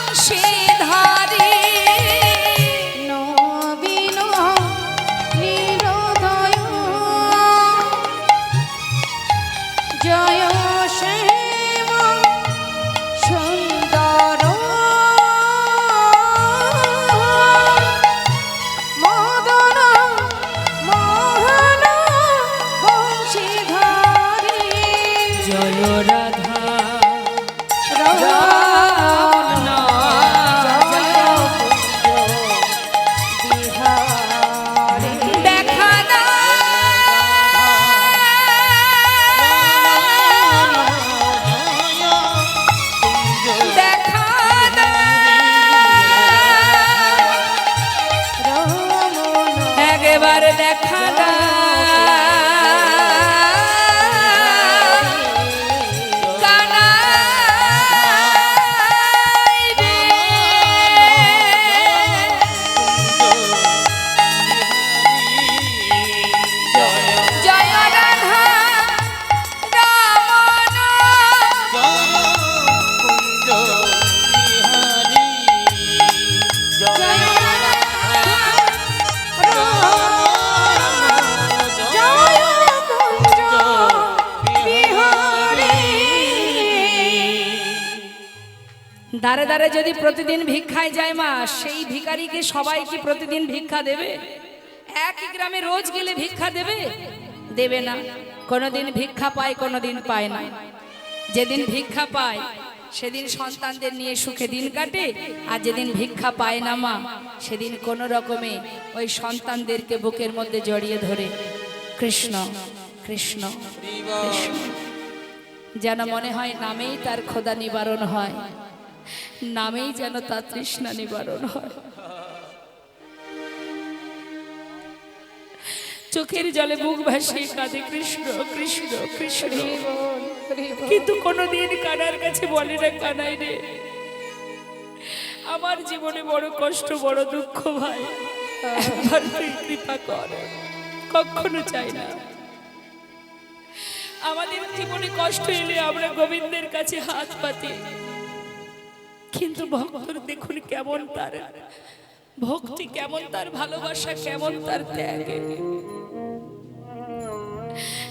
S1: বংশীধারী।
S5: নবীন নিরোদয় জয় শ্যাম সুন্দর মদন মোহন বংশীধারী।
S1: জয় রাধা
S5: রমণ জয় কুঞ্জ বিহারী।
S1: দেখা দেখা
S5: রমণ
S1: একেবারে দেখা দাঁড়ে দাঁড়ে যদি প্রতিদিন ভিক্ষায় যায় মা, সেই ভিখারিকে সবাই কি প্রতিদিন ভিক্ষা দেবে? একই গ্রামে রোজ গেলে ভিক্ষা দেবে? দেবে না। কোনোদিন ভিক্ষা পায়, কোনোদিন পায় না। যেদিন ভিক্ষা পায় সেদিন সন্তানদের নিয়ে সুখে দিন কাটে, আর যেদিন ভিক্ষা পায় না মা, সেদিন কোনো রকমে ওই সন্তানদেরকে বুকের মধ্যে জড়িয়ে ধরে কৃষ্ণ কৃষ্ণ কৃষ্ণ। যেন মনে হয় নামেই তার ক্ষুধা নিবারণ হয়, নামেই যেন তার তৃষ্ণা নিবারণ হয়। চোখের জলে বুক ভাসিয়ে কাঁদে কৃষ্ণ কৃষ্ণ কৃষ্ণ, কিন্তু কোনোদিন কানার কাছে বলে না, কানাই রে আমার জীবনে বড় কষ্ট বড় দুঃখ ভাই, একবার তুই কৃপা কর। কখনো চাই না আমাদের জীবনে কষ্ট এলে আমরা গোবিন্দের কাছে হাত পাতি, কিন্তু ভক্তর দেখুন কেমন তার ভক্তি, কেমন তার ভালোবাসা, কেমন তার ত্যাগ।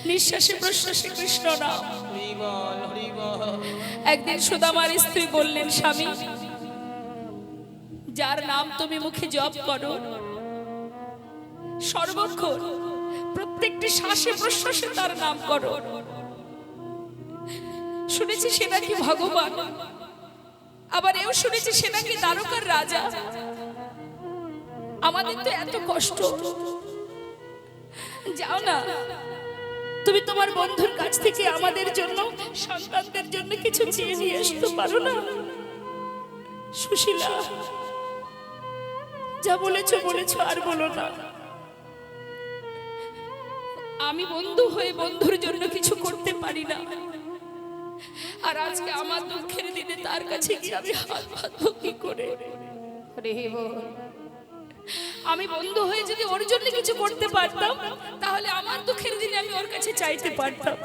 S1: নিঃশ্বাসে প্রশ্বাসে কৃষ্ণ নাম।
S2: হরি বল, হরি বল।
S1: একদিন সুদামার স্ত্রী বললেন, স্বামী, যার নাম তুমি মুখে জপ করো সর্বক্ষণ, প্রত্যেকটি শ্বাসে প্রশ্বাসে তার নাম করো, শুনেছি সে নাকি ভগবান, আবার এও শুনেছি সে নাকি দ্বারকার রাজা। আমাদের তো এত কষ্ট, যাও না তুমি তোমার বন্ধুর কাছ থেকে আমাদের জন্য, সন্তানদের জন্য কিছু চেয়ে নিয়ে আসতে পারো না? সুশীলা, যা বলেছো বলেছো, আর বলো না। আমি বন্ধু হয়ে বন্ধুর জন্য কিছু করতে পারি না, আর আজকে আমার দুঃখের দিনে তার কাছে গিয়ে আমি হাত পাতবো কি করে? আমি বন্ধু হয়ে যদি ওর জন্য কিছু করতে পারতাম, তাহলে আমার দুঃখের দিনে আমি ওর কাছে চাইতে পারতাম,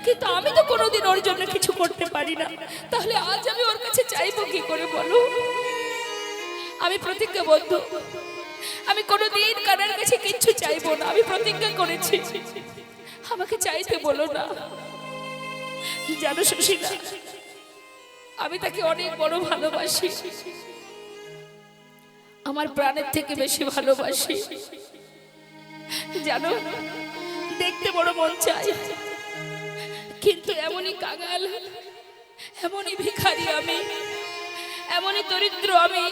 S1: কিন্তু আমি তো কোনোদিন ওর জন্য কিছু করতে পারি না, তাহলে আজ আমি ওর কাছে চাইবো কি করে বলো? আমি প্রতিজ্ঞাবদ্ধ, আমি কোনোদিন কারোর কাছে কিচ্ছু চাইবো না, আমি প্রতিজ্ঞা করেছি। আমাকে চাইতে বলো না। জানো সুশীলা, আমি তাকে অনেক বড় ভালোবাসি, আমার প্রাণের থেকে বেশি ভালোবাসি। জানো, দেখতে বড় মন চাই, কিন্তু এমনই কাঙাল, এমনই ভিখারি আমি, এমনই দরিদ্র আমি,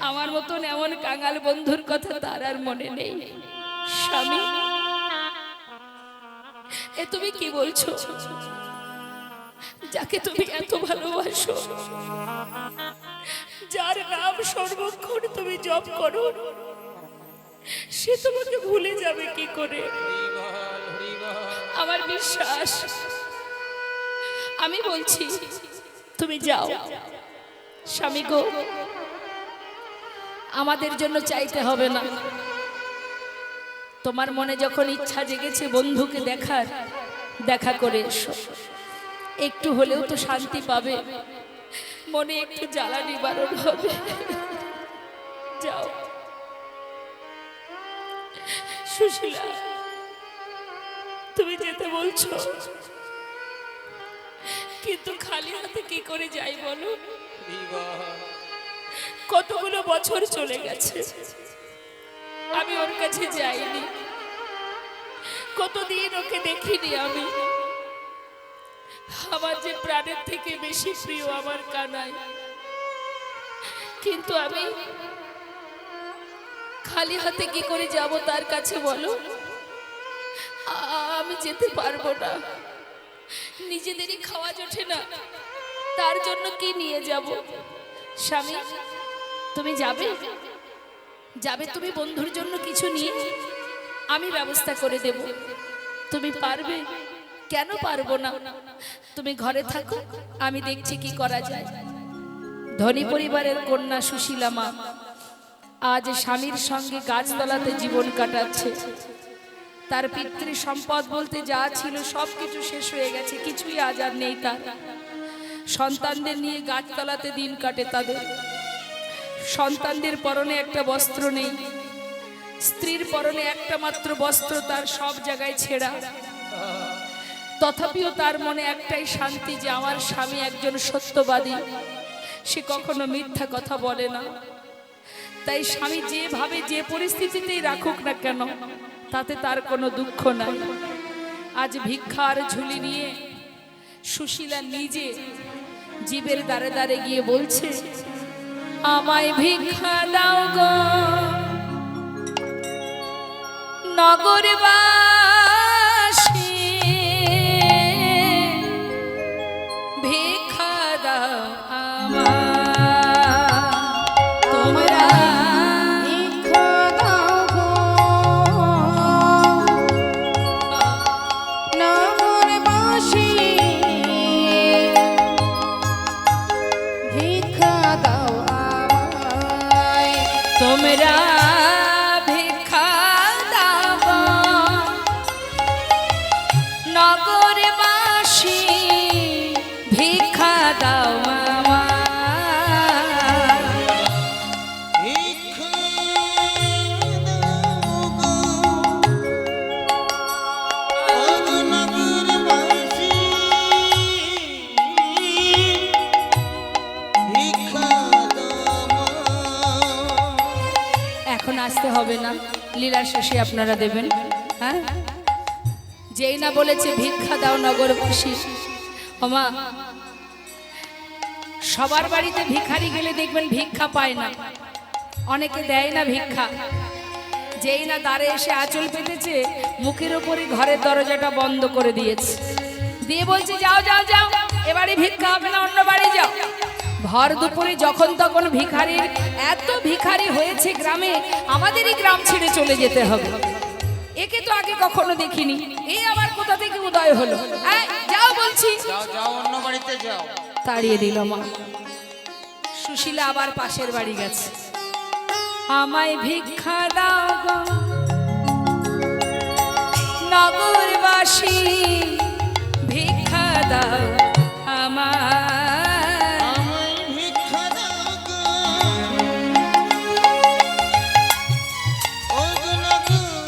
S1: আমার মতন এমন কাঙাল বন্ধুর কথা তার আর মনে নেই। স্বামী, এ তুমি কি বলছো? যাকে তুমি এত ভালোবাসো, যার নাম সর্বক্ষণ তুমি জপ করো, সে তোমাকে ভুলে যাবে কি করে? আমার বিশ্বাস, আমি বলছি তুমি যাও। স্বামী গো, আমাদের জন্য চাইতে হবে না, তোমার মনে যখন ইচ্ছা জেগেছে বন্ধুকে দেখার, দেখা করে এসো, একটু হলেও তো শান্তি পাবে, মনে একটু জ্বালা নিবারণ হবে। যাও। সুশীলা, তুমি যেতে বলছো, কিন্তু খালি হাতে কি করে যাই বলো? কতগুলো বছর চলে গেছে আমি ওর কাছে যাইনি, কতদিন ওকে দেখিনি আমি। আমার যে প্রাণের থেকে বেশি প্রিয় আমার কানাই, কিন্তু আমি খালি হাতে কি করে যাব তার কাছে বলো? আমি যেতে পারবো না, নিজেদেরই খাওয়া জোটে না, তার জন্য কি নিয়ে যাব? স্বামী, তুমি যাবে? যাবে তুমি বন্ধুর জন্য কিছু নিয়ে? আমি ব্যবস্থা করে দেব, তুমি পারবে? কেন পারবো না? তুমি ঘরে থাকো, আমি দেখছি কি করা যায়। ধনী পরিবারের কন্যা সুশীলা মা আজ স্বামীর সঙ্গে গাছতলাতে জীবন কাটাচ্ছে। তার পিতৃ সম্পদ বলতে যা ছিল সব কিছু শেষ হয়ে গেছে, কিছুই আজ আর নেই তার। সন্তানদের নিয়ে গাছতলাতে দিন কাটে তাদের। সন্তানদের পরনে একটা বস্ত্র নেই, স্ত্রীর পরনে একটা মাত্র বস্ত্র, তার সব জায়গায় ছেঁড়া। তথাপিও তার মনে একটাই শান্তি যে আমার স্বামী একজন সত্যবাদী, সে কখনো মিথ্যা কথা বলে না। তাই স্বামী যেভাবে যে পরিস্থিতিতেই রাখুক না কেন, তাতে তার কোনো দুঃখ নাই। আজ ভিক্ষার ঝুলি নিয়ে সুশীলা নিজে জীবের দ্বারে দ্বারে গিয়ে বলছে, আমায় ভিক্ষা দাও গো নগরবাসী, ভিক্ষা দাও তোমরা,
S5: ভিক্ষা দাও গো নগরবাসী, ভিক্ষা দাও
S1: লীলা শেষে আপনারা দেবেন। হ্যাঁ, যেই না বলেছে ভিক্ষা দাও নগরবাসী। ওমা, সবার বাড়িতে ভিখারি গেলে দেখবেন ভিক্ষা পায় না, অনেকে দেয় না ভিক্ষা। যেই না দ্বারে এসে আঁচল পেতেছে, মুখের ওপরে ঘরের দরজাটা বন্ধ করে দিয়েছে, দিয়ে বলছে যাও যাও যাও, এবারে ভিক্ষা হবে না, অন্য বাড়ি যাও। ভর দুপুরে যখন তখন ভিখারির এত ভিখারি হয়েছে গ্রামে, আমাদেরই গ্রাম ছেড়ে চলে যেতে হবে। একে তো আগে কখনো দেখিনি, এই আবার কোথা থেকে উদয় হলো। এই, যাও বলছি।
S2: যাও যাও, অন্য বাড়িতে যাও।
S1: তাড়িয়ে দিল মা। সুশীলা আবার পাশের বাড়ি গেছে। আমায় ভিক্ষা দাও গো নগরবাসী, ভিক্ষা দাও আমায়
S2: ভিক্ষা দাও গো, ও গো নগরবাসী,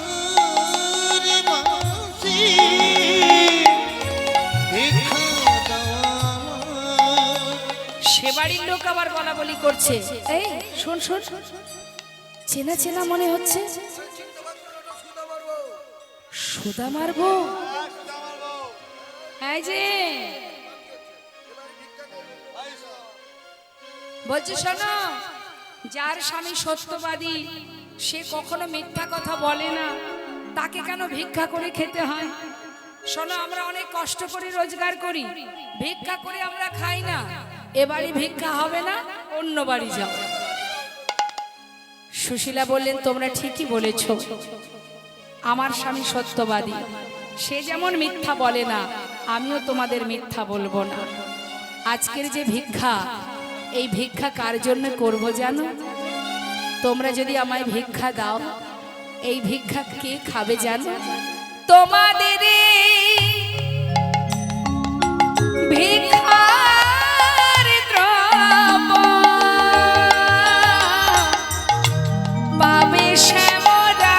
S2: ভিক্ষা দাও আমায়।
S1: সে বাড়ির লোক আবার বলা বলি করছে, এই শোন শোন, চেনা চেনা মনে হচ্ছে। সুদা মারবো? এই যে বলছি শোনো, যার স্বামী সত্যবাদী, সে কখনো মিথ্যা কথা বলে না, তাকে কেন ভিক্ষা করে খেতে হয়? শোনো, আমরা অনেক কষ্ট করে রোজগার করি, ভিক্ষা করে আমরা খাই না। এবারে ভিক্ষা হবে না, অন্য বাড়ি যাও। সুশীলা বললেন, তোমরা ঠিকই বলেছ, আমার স্বামী সত্যবাদী, সে যেমন মিথ্যা বলে না, আমিও তোমাদের মিথ্যা বলবো না। আজকের যে ভিক্ষা, এই ভিক্ষা কার জন্য করব জানো? তোমরা যদি আমায় ভিক্ষা দাও, এই ভিক্ষা কে খাবে জানো? তোমাদের ভিক্ষার দ্রব্য পাবে শ্যামরা।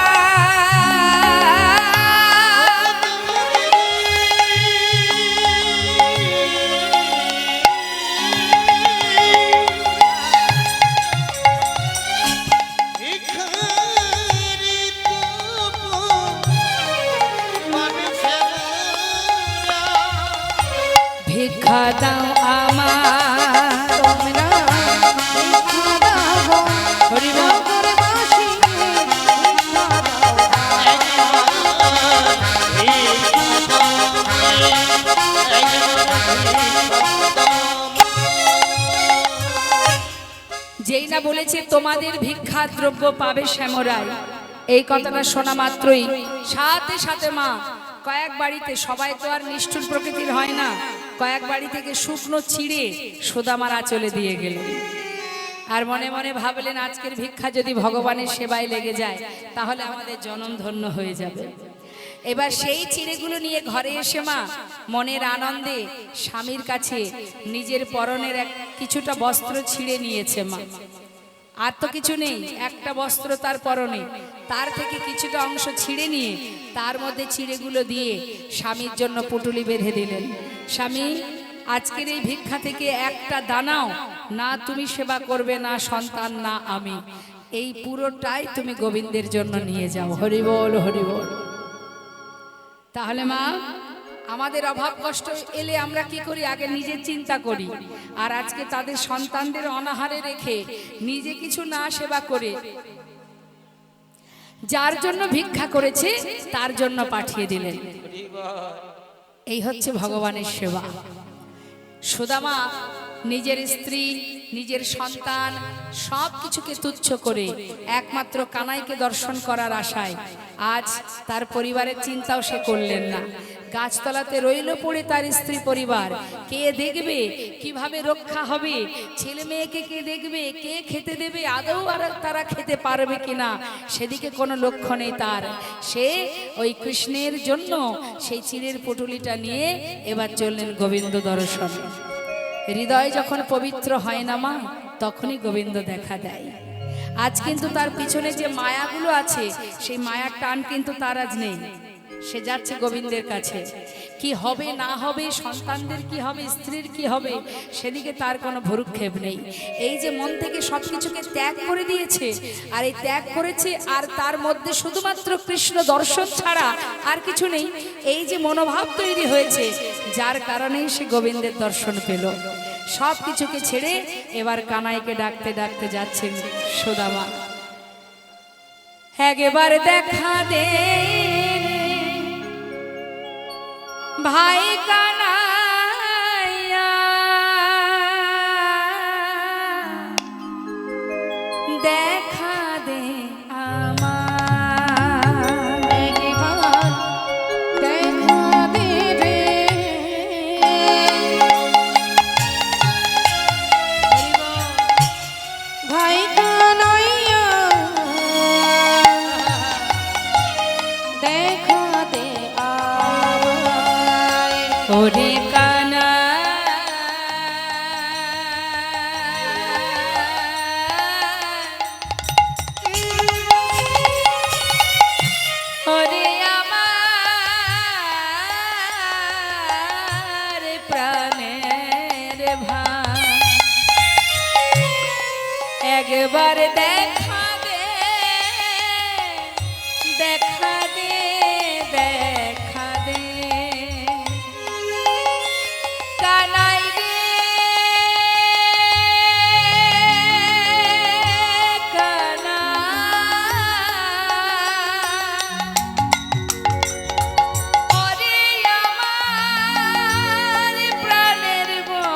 S1: ভিক্ষা দাও আমার,
S5: তোমরা ভিক্ষা দাও গো নগরবাসী, ভিক্ষা দাও।
S1: যেই না বলেছে তোমাদের ভিক্ষা দ্রব্য পাবে শ্যামরাই, এই কথাটা শোনা মাত্রই সাথে সাথে মা কয়েক বাড়িতে, সবাই তো আর নিষ্ঠুর প্রকৃতির হয় না, কয়েক বাড়ি থেকে শুকনো চিড়ে সুদামার আঁচলে দিয়ে গেলেন। আর মনে মনে ভাবলেন, আজকের ভিক্ষা যদি ভগবানের সেবায় লেগে যায়, তাহলে আমাদের জনম ধন্য হয়ে যাবে। এবার সেই চিড়েগুলো নিয়ে ঘরে এসে মা মনের আনন্দে স্বামীর কাছে নিজের পরনের কিছুটা বস্ত্র ছিঁড়ে নিয়েছে মা। আর তো কিছু নেই, একটা বস্ত্র তার পরনে, তার থেকে কিছুটা অংশ ছিঁড়ে নিয়ে তার মধ্যে চিড়েগুলো দিয়ে স্বামীর জন্য পুটুলি বেঁধে দিলেন। স্বামী, আজকের এই ভিক্ষা থেকে একটা দানাও না তুমি সেবা করবে, না সন্তান, না আমি, এই পুরোটাই তুমি গোবিন্দের জন্য নিয়ে যাও। হরি বল, হরি বল। তাহলে মা, আমাদের অভাব কষ্ট এলে আমরা কি করি? আগে নিজের চিন্তা করি, আর আজকে তাদের সন্তানদের অনাহারে রেখে নিজে কিছু না সেবা করে যার জন্য ভিক্ষা করেছে তার জন্য পাঠিয়ে দিলেন। এই হচ্ছে ভগবানের সেবা। সুদামা নিজের স্ত্রী, নিজের সন্তান সব কিছুকে তুচ্ছ করে একমাত্র কানাইকে দর্শন করার আশায় আজ তার পরিবারের চিন্তাও সে করলেন না। গাছতলাতে রইল পড়ে তার স্ত্রী পরিবার, কে দেখবে, কিভাবে রক্ষা হবে, ছেলে মেয়েকে কে দেখবে, কে খেতে দেবে, আদৌ আর তারা খেতে পারবে কিনা, সেদিকে কোনো লক্ষ্য নেই তার। সে ওই কৃষ্ণের জন্য সেই চিড়ের পুটুলিটা নিয়ে এবার চললেন গোবিন্দ দর্শনে। হৃদয় যখন পবিত্র হয় না মা, তখনই গোবিন্দ দেখা দেয়। আজ কিন্তু তার পিছনে যে মায়াগুলো আছে, সেই মায়ার টান কিন্তু তার আজ নেই। সে যাচ্ছে গোবিন্দের কাছে। কি হবে না হবে, সন্তানদের কি হবে, স্ত্রীর কি হবে, সেদিকে তার কোনো ভ্রুক্ষেপ নেই। এই যে মন থেকে সব কিছুকে ত্যাগ করে দিয়েছে, আর এই ত্যাগ করেছে, আর তার মধ্যে শুধুমাত্র কৃষ্ণ দর্শন ছাড়া আর কিছু নেই, এই যে মনোভাব তৈরি হয়েছে, যার কারণেই সে গোবিন্দের দর্শন পেল। সব কিছুকে ছেড়ে এবার কানাইকে ডাকতে ডাকতে যাচ্ছেন সুদামা। একবার দেখা দে ভাই কানাইয়া, দেখা দে আমার,
S5: একবার দেখা দে রে ভাই কানাইয়া, দেখা দে আমায়।
S1: ওরে কানা ওরে আমার প্রাণের ভাই, একবার দেখা দে, দেখা দে, দেখা দে কানাই রে, কানাই ওরে আমার প্রাণের বন্ধু,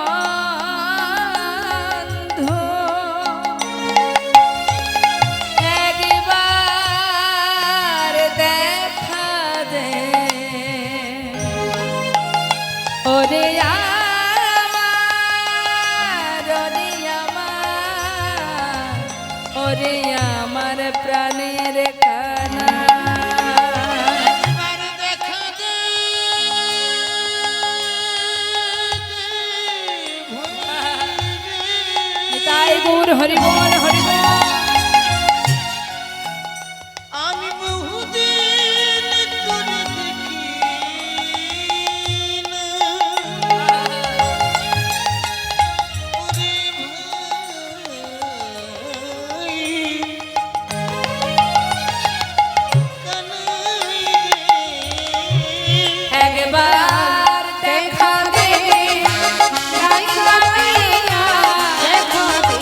S1: একবার দেখা দে ওরে আমার, ওরে আমার, ওরে আমার প্রাণের কানা। তাই গৌর হরি বল, হরি বল।
S6: আমি বহুদিন তোরে দেখি না, ওরে ভাই কানাই রে,
S1: একবার দেখা দে ভাই কানাইয়া,
S5: দেখা দে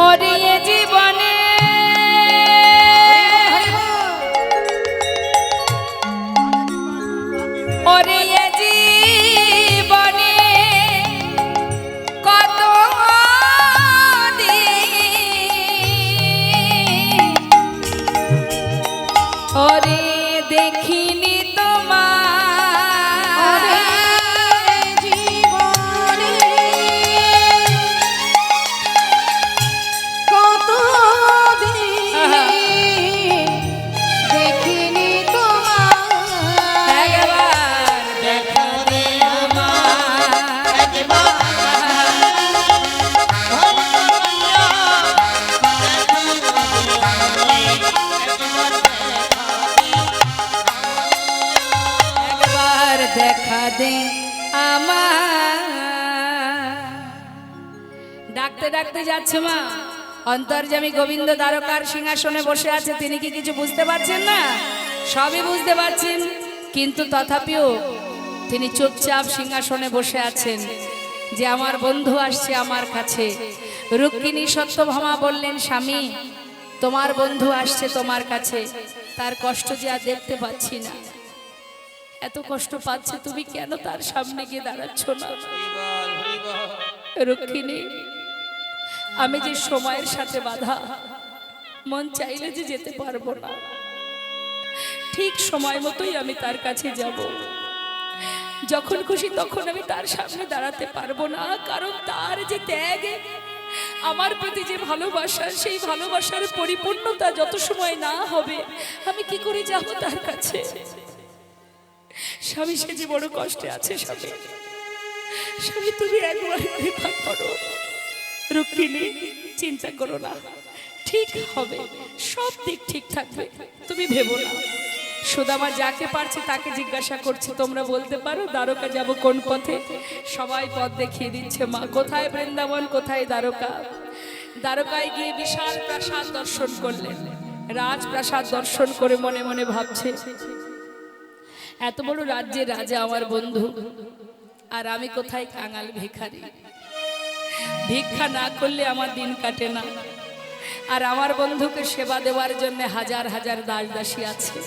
S1: ওরে এ জীবনে ওরে এ জীবনে কত দিন ওরে দেখিনি তোমার,
S5: জীবনে কত দিন দেখিনি তোমার।
S1: একবার দেখা দে আমার, একবার দেখা দে আমার। ডাকতে ডাকতে যাচ্ছে মা, অন্তর্যামী গোবিন্দ দ্বারকার সিংহাসনে বসে আছে। তিনি কি কিছু বুঝতে পারছেন না? সবই বুঝতে পারছেন, কিন্তু তথাপিও তিনি চুপচাপ সিংহাসনে বসে আছেন যে আমার বন্ধু আসছে আমার কাছে। রুক্মিণী সত্যভামা বললেন, স্বামী তোমার বন্ধু আসছে তোমার কাছে, তার কষ্ট যে আর দেখতে পাচ্ছি না। এত কষ্ট পাচ্ছে, তুমি কেন তার সামনে গিয়ে দাঁড়াচ্ছ না? রুক্মিণী, আমি যে সময়ের সাথে বাধা, মন চাইলে যে যেতে পারবো না। ঠিক সময় মতোই আমি তার কাছে যাব। যখন খুশি তখন আমি তার সামনে দাঁড়াতে পারবো না, কারণ তার যে ত্যাগ, আমার প্রতি যে ভালোবাসা, সেই ভালোবাসার পরিপূর্ণতা যত সময় না হবে, আমি কি করে যাব তার কাছে? স্বামী সে যে বড় কষ্টে আছে। স্বামী স্বামী তুমি একবার কৃপা করো। রুক্মিণী চিন্তা করো না, ঠিক হবে, সব দিক ঠিক থাকবে, তুমি ভেবো না। সুদামা যাকে পারছে তাকে জিজ্ঞাসা করছে, তোমরা বলতে পারো দ্বারকা যাব কোন পথে? সবাই পথ দেখিয়ে দিচ্ছে মা। কোথায় বৃন্দাবন, কোথায় দ্বারকা? দ্বারকায় গিয়ে বিশাল প্রাসাদ দর্শন করলেন। রাজপ্রাসাদ দর্শন করে মনে মনে ভাবছে, এত বড় রাজ্যের রাজা আমার বন্ধু, আর আমি কোথায় কাঙাল ভিখারি। ভিক্ষা না করলে আমার দিন কাটে না, আর আমার বন্ধুকে সেবা দেওয়ার জন্য হাজার হাজার দাস দাসী আছে।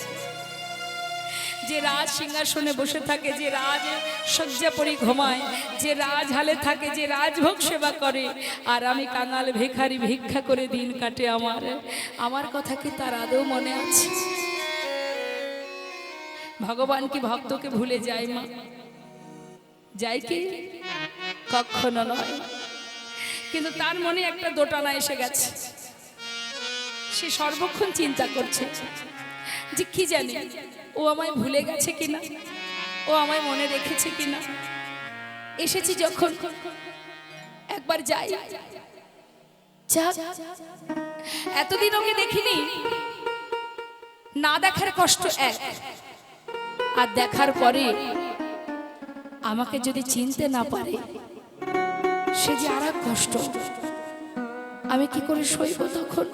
S1: যে রাজ সিংহাসনে বসে থাকে, যে রাজ শয্যা পরি ঘুমায়, যে রাজ হালে থাকে, যে রাজভোগ সেবা করে, আর আমি কাঙাল ভিখারি ভিক্ষা করে দিন কাটে। আমার কথা কি তার আদৌ মনে আছে? ভগবান কি ভক্তকে ভুলে যায় মা? যায় কি? কখনো নয়। কিন্তু তার মনে একটা দোটানা এসে গেছে। সে সর্বক্ষণ চিন্তা করছে যে কি জানি ও আমায় ভুলে গেছে কিনা, ও আমায় মনে রেখেছে কিনা। এসেছি যখন একবার যাই। এতদিন ওকে দেখিনি, না দেখার কষ্ট এক, আর দেখার পরে আমাকে যদি চিনতে না পারে সে যে আর এক কষ্ট। আমি কি করে সইব তখন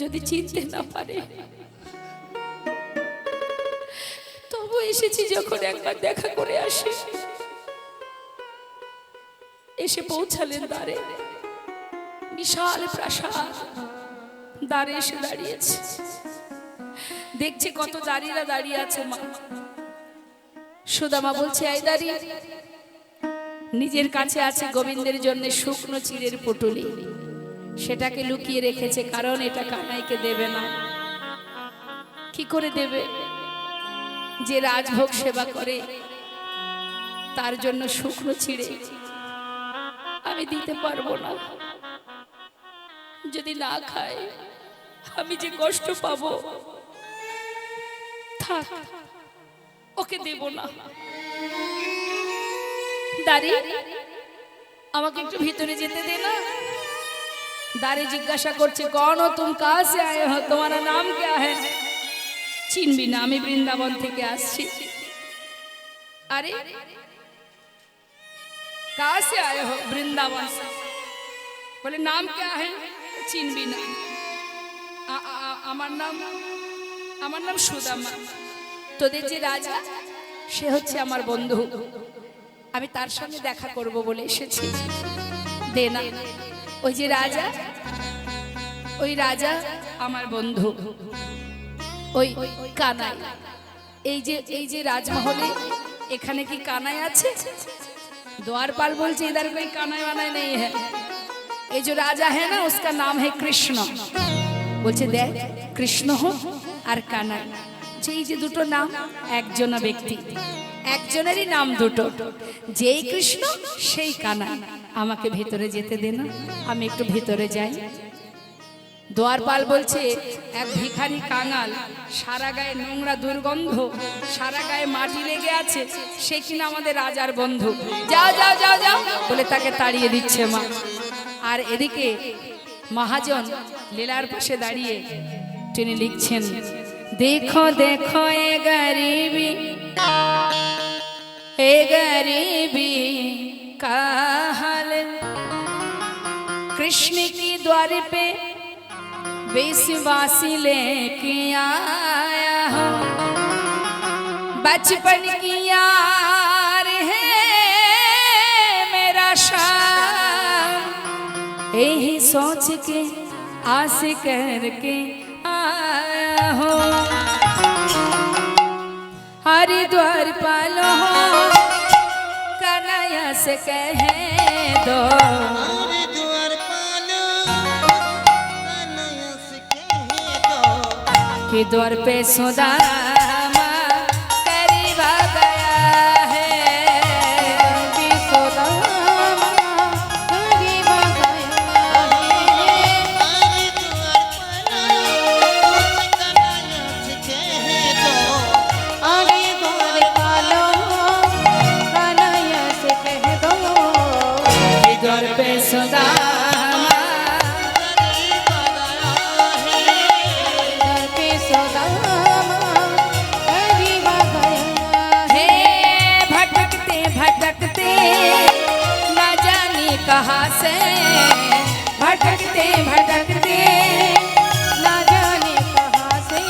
S1: যদি চিনতে না পারে? তবু এসেছি যখন একবার দেখা করে আসি। এসে পৌঁছালেন দ্বারে, বিশাল প্রাসাদ। দ্বারে এসে দাঁড়িয়েছে, দেখছে কত দাঁড়িয়েরা দাঁড়িয়ে আছে মা। সুদামা বলছে, এই দাঁড়িয়ে নিজের কাছে আছে গোবিন্দের জন্য শুকনো চিড়ের পুটুলি, সেটাকে লুকিয়ে রেখেছে, কারণ এটা কানাইকে দেবে না। কি করে দেবে? যে রাজভোগ সেবা করে তার জন্য শুকনো চিড়ে আমি দিতে পারবো না। যদি না খায় আমি যে কষ্ট পাবো, থাক, ওকে দেব না। দাঁড়িয়ে আমাকে একটু ভিতরে যেতে দে না। दारे जिज्ञासा करছে कौन हो तुम, कहाँ से आए हो, तुम्हारा नाम क्या है? चिनबी ना, मैं वृंदावन থেকে আসছি। अरे कहाँ से आए हो? वृंदावन से। बोले नाम क्या है? चिनबी ना। আমার নাম সুদামা। তোদের যে রাজা সে হচ্ছে আমার বন্ধু, আমি তার সঙ্গে দেখা করব বলে এসেছি। দে না। ওই যে রাজা, ওই রাজা আমার বন্ধু, ওই কানাই। এই যে রাজমহলে এখানে কি কানাই আছে? द्वारपाल बोलते इधर कोई कानाई वानाई नहीं है। ये जो राजा है ना उसका नाम है कृष्ण। बोलते देख कृष्ण हो और कानाई, এই যে দুটো নাম একজনা ব্যক্তি, একজনেরই নাম দুটো, যেই কৃষ্ণ সেই কানাই। আমাকে ভিতরে যেতে দে না, আমি একটু ভিতরে যাই। द्वारपाल बोलছে এক ভিখারি কাঙাল, সারা গায়ে নোংরা দুর্গন্ধ, সারা গায়ে মাটি লেগে আছে, সে কিনা আমাদের রাজার বন্ধু। যাও যাও যাও যাও বলে তাকে তাড়িয়ে দিচ্ছে মা। আর এদিকে মহাজন লীলার পাশে দাঁড়িয়ে তিনি লিখছেন, देखो देखो ये गरीबी का हाल, कृष्ण की द्वार पे विश्वासी लेके आया हो, बचपन की यार है मेरा शाम, यही सोच के आस करके आया हो, हरिद्वार पालो हो कन्हैया से कह दो,
S6: हरिद्वार पालो कन्हैया से कह दो,
S1: कि द्वार पे सुदामा करीब आ गया है,
S5: कि सुदामा करीब आ गया है,
S6: हरिद्वार पालो कन्हैया से कह दो,
S5: हरिद्वार पालो कन्हैया
S1: भटकते न जाने कहाँ से, भटकते भटकते
S5: ना जाने कहाँ से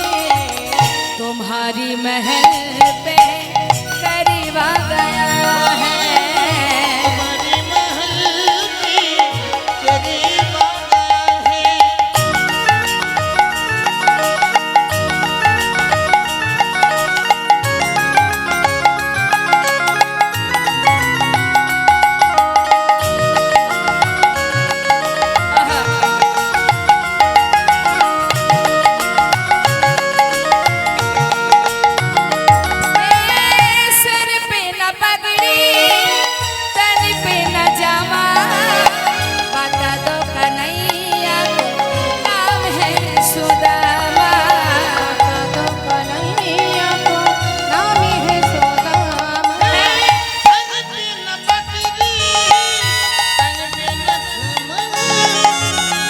S1: तुम्हारी महल पे करीब आ गया है।
S6: हमारे महल के करीब आ गया है।
S1: सिर पे न पगड़ी तन पे न जामा, बता दो कन्हैया नाम है सुदामा।
S5: तो कन्हैया को नाम है सुदामा।
S6: तन पे न बकरी, तन पे न झूमर,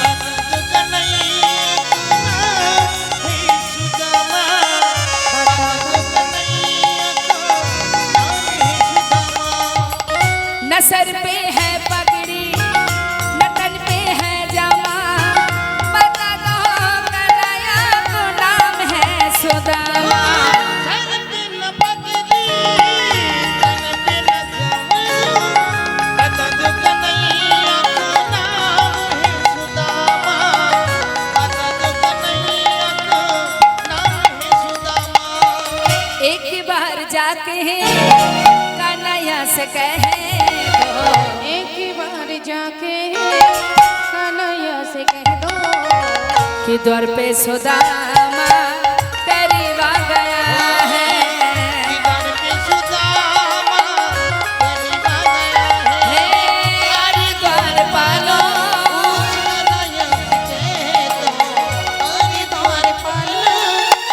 S6: बता दो कन्हैया है सुदामा। बता दो कन्हैया को नाम है सुदामा।
S1: न सर पे है पगड़ी न तन पे है जामा, बता दो कन्हैया को नाम है सुदामा।
S6: सर पे न बकरी, तन पे न झूमर, बता दो कन्हैया को नाम है सुदामा। बता दो कन्हैया को नाम है सुदामा।
S1: एक बार जाके कन्हैया से कहे दो,
S5: एक बार जाके कन्हैया से कह दो
S1: कि द्वार पे सुदामा करीब आ गया है।
S6: दीवार पे सुदामा करीब आ गया है।
S1: हे अरे द्वार पालो,
S6: कन्हैया से कह दो, अरे द्वार पालो,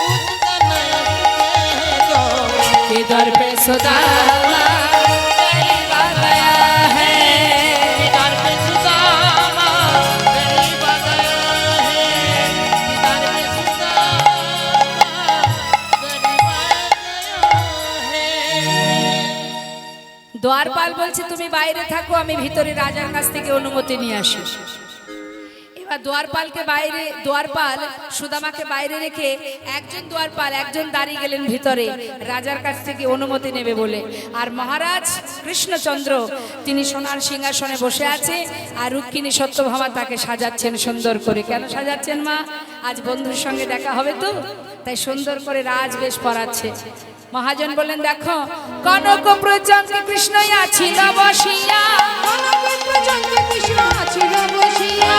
S6: उस कन्हैया से कह दो।
S1: कि द्वार पे सुदामा करीब आ गया है।
S6: दीवार पे सुदामा करीब आ गया है। दीवार पे सुदामा करीब आ गया है।
S1: দ্বারপাল বলছে তুমি বাইরে থাকো, আমি ভিতরে রাজার কাছ থেকে অনুমতি নিয়ে আসি। এবার দ্বারপাল সুদামাকে বাইরে রেখে একজন দ্বারপাল একজন দাঁড়িয়ে গেলেন ভিতরে রাজার কাছ থেকে অনুমতি নেবে বলে। আর মহারাজ কৃষ্ণচন্দ্র তিনি সোনার সিংহাসনে বসে আছে, আর রুক্মিণী সত্যভামা তাকে সাজাচ্ছেন সুন্দর করে। কেন সাজাচ্ছেন মা? আজ বন্ধুর সঙ্গে দেখা হবে তো, তাই সুন্দর করে রাজবেশ পরাচ্ছে। মহাজন বললেন দেখো কনক প্রচন্ডে কৃষ্ণ ছিল বসিয়া,
S5: কনক প্রচন্ডে কৃষ্ণ ছিল বসিয়া,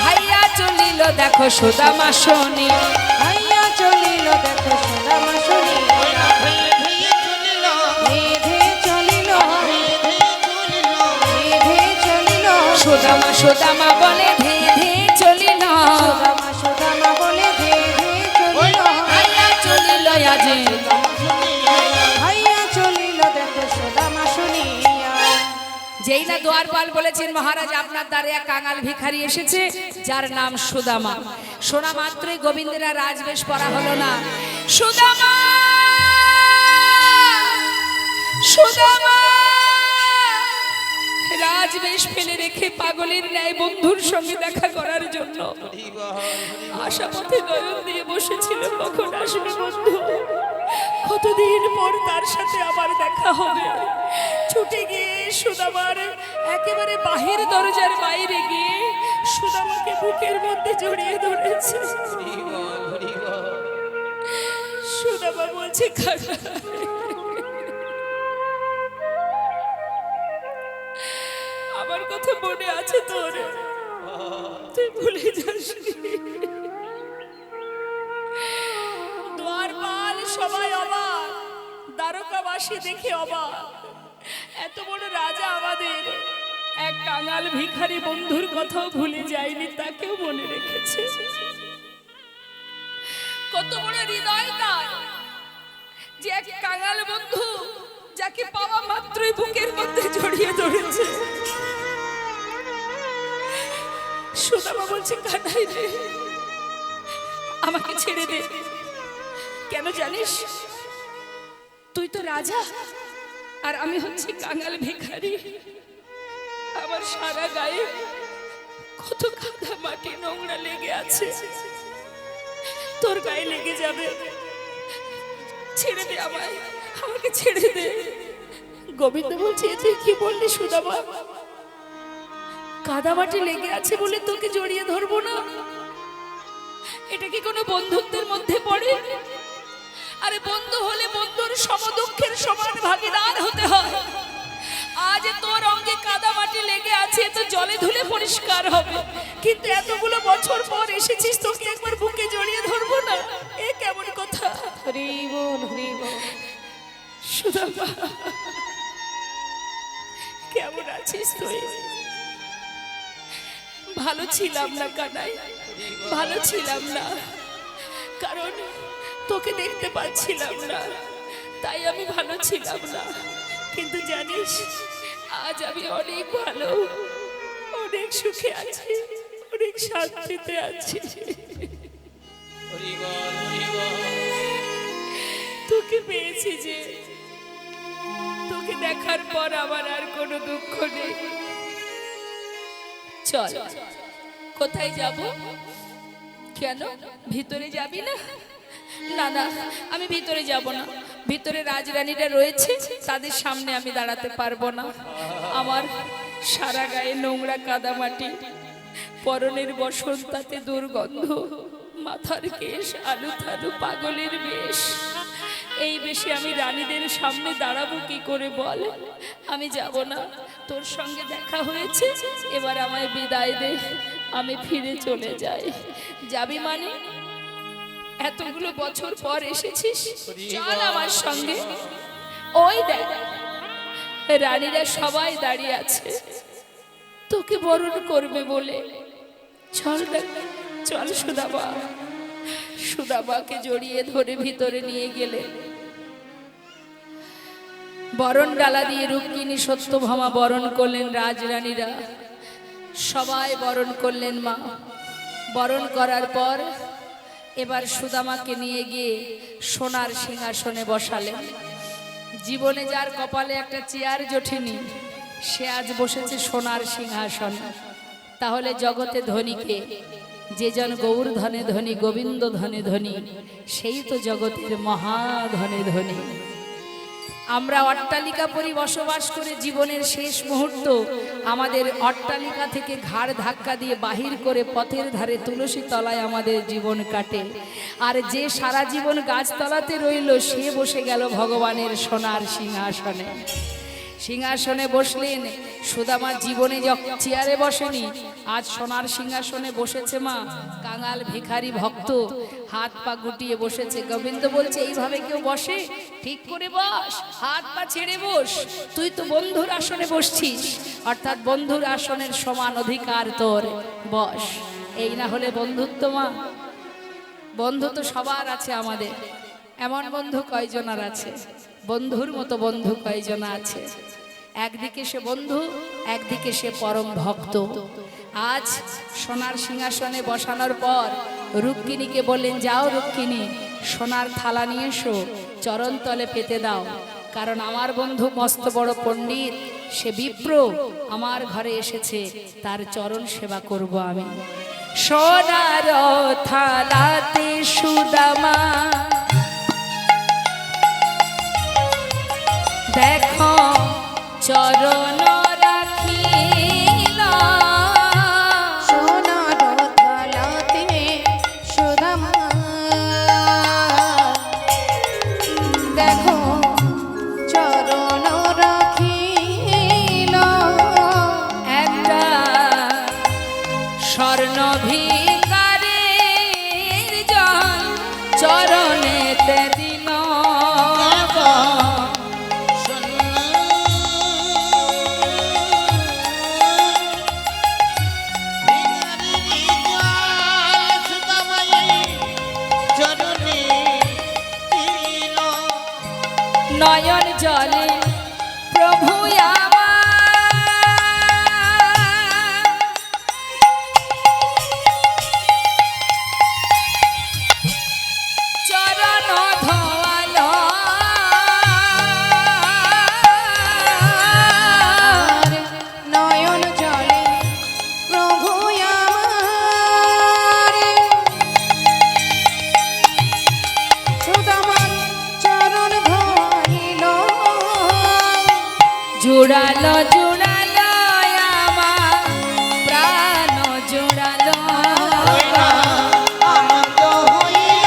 S1: ভাইয়া চলিল দেখো সুদামা শোনি।
S5: ভাইয়া চলিল দেখো সুদামা শুনি,
S6: ভেয়ে চলিল,
S5: ধে চলিল, ধে চলিল,
S1: সুদামা সুদামা বলে ধে ধে চলিল,
S5: সুদামা সুদামা বলে ধে চলিল,
S1: ভাইয়া চলিল আজি।
S5: ভাইয়া চলিল দেখো সুদামা শুনিয়া।
S1: যেই না দ্বারপাল বলেছেন মহারাজ আপনার দ্বারে এক কাঙাল ভিখারি এসেছে যার নাম সুদামা। শোনা মাত্রই গোবিন্দেরা রাজবেশ পরা হলো না। সুদামা সুদামা রাজবেশ ফেলে রেখে পাগলের ন্যায় বন্ধুর সঙ্গে দেখা করার জন্য আশাপথে নয়ন দিয়ে বসেছিল কখন আসবে বন্ধু, কতদিন পর তার সাথে আবার দেখা হবে। ছুটে গিয়ে সুদামার একেবারে বাহির দরজার বাইরে গিয়ে সুদামাকে বুকের মধ্যে জড়িয়ে ধরেছে। সুদামা বলছে কাকা আমার কথা মনে আছে তোর, তুই ভুলে যাসনি। দ্বারপাল সবাই অবাক, দ্বারকাবাসী দেখে অবাক। এত বড় রাজা আমাদের এক কাঙাল ভিখারি বন্ধুর কথাও ভুলে যায়নি, তাকেও মনে রেখেছে। কত বড় হৃদয় তার যে এক কাঙাল বন্ধু যাকে পাওয়া মাত্রই বুকের মধ্যে জড়িয়ে ধরেছে। সুদামা বলছে কানাই রে আমাকে ছেড়ে দে। কেন জানিস? তুই তো রাজা আর আমি হচ্ছি কাঙাল ভিখারি। আমার সারা গায়ে কত কাদা মাটি নোংরা লেগে আছে, তোর গায়ে লেগে যাবে। ছেড়ে দে আমায়, আমাকে ছেড়ে দে। গোবিন্দ বলছে, তুই কি বললি সুদামা? কাদা মাটি লেগে আছে বলে তোকে জড়িয়ে ধরবো না? এটা কি কোনো বন্ধুত্বের মধ্যে পড়ে? আরে বন্ধু হলে বন্ধুর সমদুঃখের সমান ভাগীদার হতে হয়। আজ তোর অঙ্গে কাদা মাটি লেগে আছে তো জলে ধুলে পরিষ্কার হবে, কিন্তু এতগুলো বছর পর এসেছিস, তোকে একবার বুকে জড়িয়ে ধরবো না? এ কেমন কথা?
S5: হরি বল হরি বল।
S1: সুদামা, কেমন আছিস তুই? ভালো ছিলাম না কানাই, ভালো ছিলাম না, কারণ তোকে দেখতে পাচ্ছিলাম না, তাই আমি ভালো ছিলাম না। কিন্তু জানিস, আজ আমি অনেক ভালো, অনেক সুখে আছি, অনেক শান্তিতে আছি।
S2: হরি বল, হরি বল।
S1: তোকে পেয়েছি যে, তোকে দেখার পর আমার আর কোনো দুঃখ নেই। চল, কোথায় যাব? কেন, ভিতরে যাবি না? না না, আমি ভিতরে যাব না। ভিতরে রাজরানীরা রয়েছে, তাদের সামনে আমি দাঁড়াতে পারবো না। আমার সারা গায়ে নোংরা কাদামাটি, পরনের বসন্তাতে দুর্গন্ধ, মাথার কেশ আলু থালু পাগলের বেশ। এই বেশে আমি রানীদের সামনে দাঁড়াবো কি করে বল? আমি যাব না। তোর সঙ্গে দেখা হয়েছে, এবার আমায় বিদায় দে, আমি ফিরে চলে যাই। যাবি মানে? এতগুলো বছর পর এসেছিস, চল আমার সঙ্গে। ওই দেখ, রানীরা সবাই দাঁড়িয়ে আছে তোকে বরণ করবে বলে। চল দেখ, চল। সুদামা, সুদামাকে জড়িয়ে ধরে ভিতরে নিয়ে গেলে। বরণ ডালা দিয়ে রুক্মিণী সত্যভামা বরণ করলেন, রাজরানীরা সবাই বরণ করলেন। মা বরণ করার পর এবার সুদামাকে নিয়ে গিয়ে সোনার সিংহাসনে বসালেন। জীবনে যার কপালে একটা চেয়ার জোটেনি, সে আজ বসেছে সোনার সিংহাসন। তাহলে জগতে ধনীকে, যে জন গৌর ধনে ধনী, গোবিন্দ ধনে ধনী, সেই তো জগতের মহাধনে ধনী। আমরা অট্টালিকা পরি বসবাস করে জীবনের শেষ মুহূর্ত আমাদের অট্টালিকা থেকে ঘাড় ধাক্কা দিয়ে বাহির করে পথের ধারে তুলসী তলায় আমাদের জীবন কাটে। আর যে সারা জীবন গাছতলাতে রইল, সে বসে গেল ভগবানের সোনার সিংহাসনে। সিংহাসনে বসলেন। সুদামা জীবনে চেয়ারে বসেনি, আজ সোনার সিংহাসনে বসেছে। মা কাঙাল ভিখারি ভক্ত হাত পা গুটিয়ে বসেছে। গোবিন্দ বলছে, এইভাবে কেউ বসে? ঠিক করে বস, হাত পা ছেড়ে বস। তুই তো বন্ধুর আসনে বসছিস, অর্থাৎ বন্ধুর আসনের সমান অধিকার তোর, বস। এই না হলে বন্ধুত্ব? মা, বন্ধু তো সবার আছে আমাদের, এমন বন্ধু কয়জনার আছে? বন্ধুর মতো বন্ধু কয়জনা আছে? একদিকে সে বন্ধু, একদিকে সে পরম ভক্ত। আজ সোনার সিংহাসনে বসানোর পর রুক্মিণীকে বললেন, যাও রুক্মিণী, সোনার থালা নিয়ে এসো, চরণ তলে পেতে দাও। কারণ আমার বন্ধু মস্ত বড় পণ্ডিত, সে বিপ্র, আমার ঘরে এসেছে, তার চরণ সেবা করব আমি। সোনার থালাতে সুদামা দেখো চরণ রাখিল,
S5: সোনার থালাতে সুদামা দেখো চরণ রাখিল।
S1: একটা স্বর্ণ ভিখারীর জন চরণেতে দিল। নয়ন জলে প্রভু চরণ ধোয়াল। জোড়ালো জোড়ালো আমার প্রাণ জোড়ালো
S6: আনন্দ হইল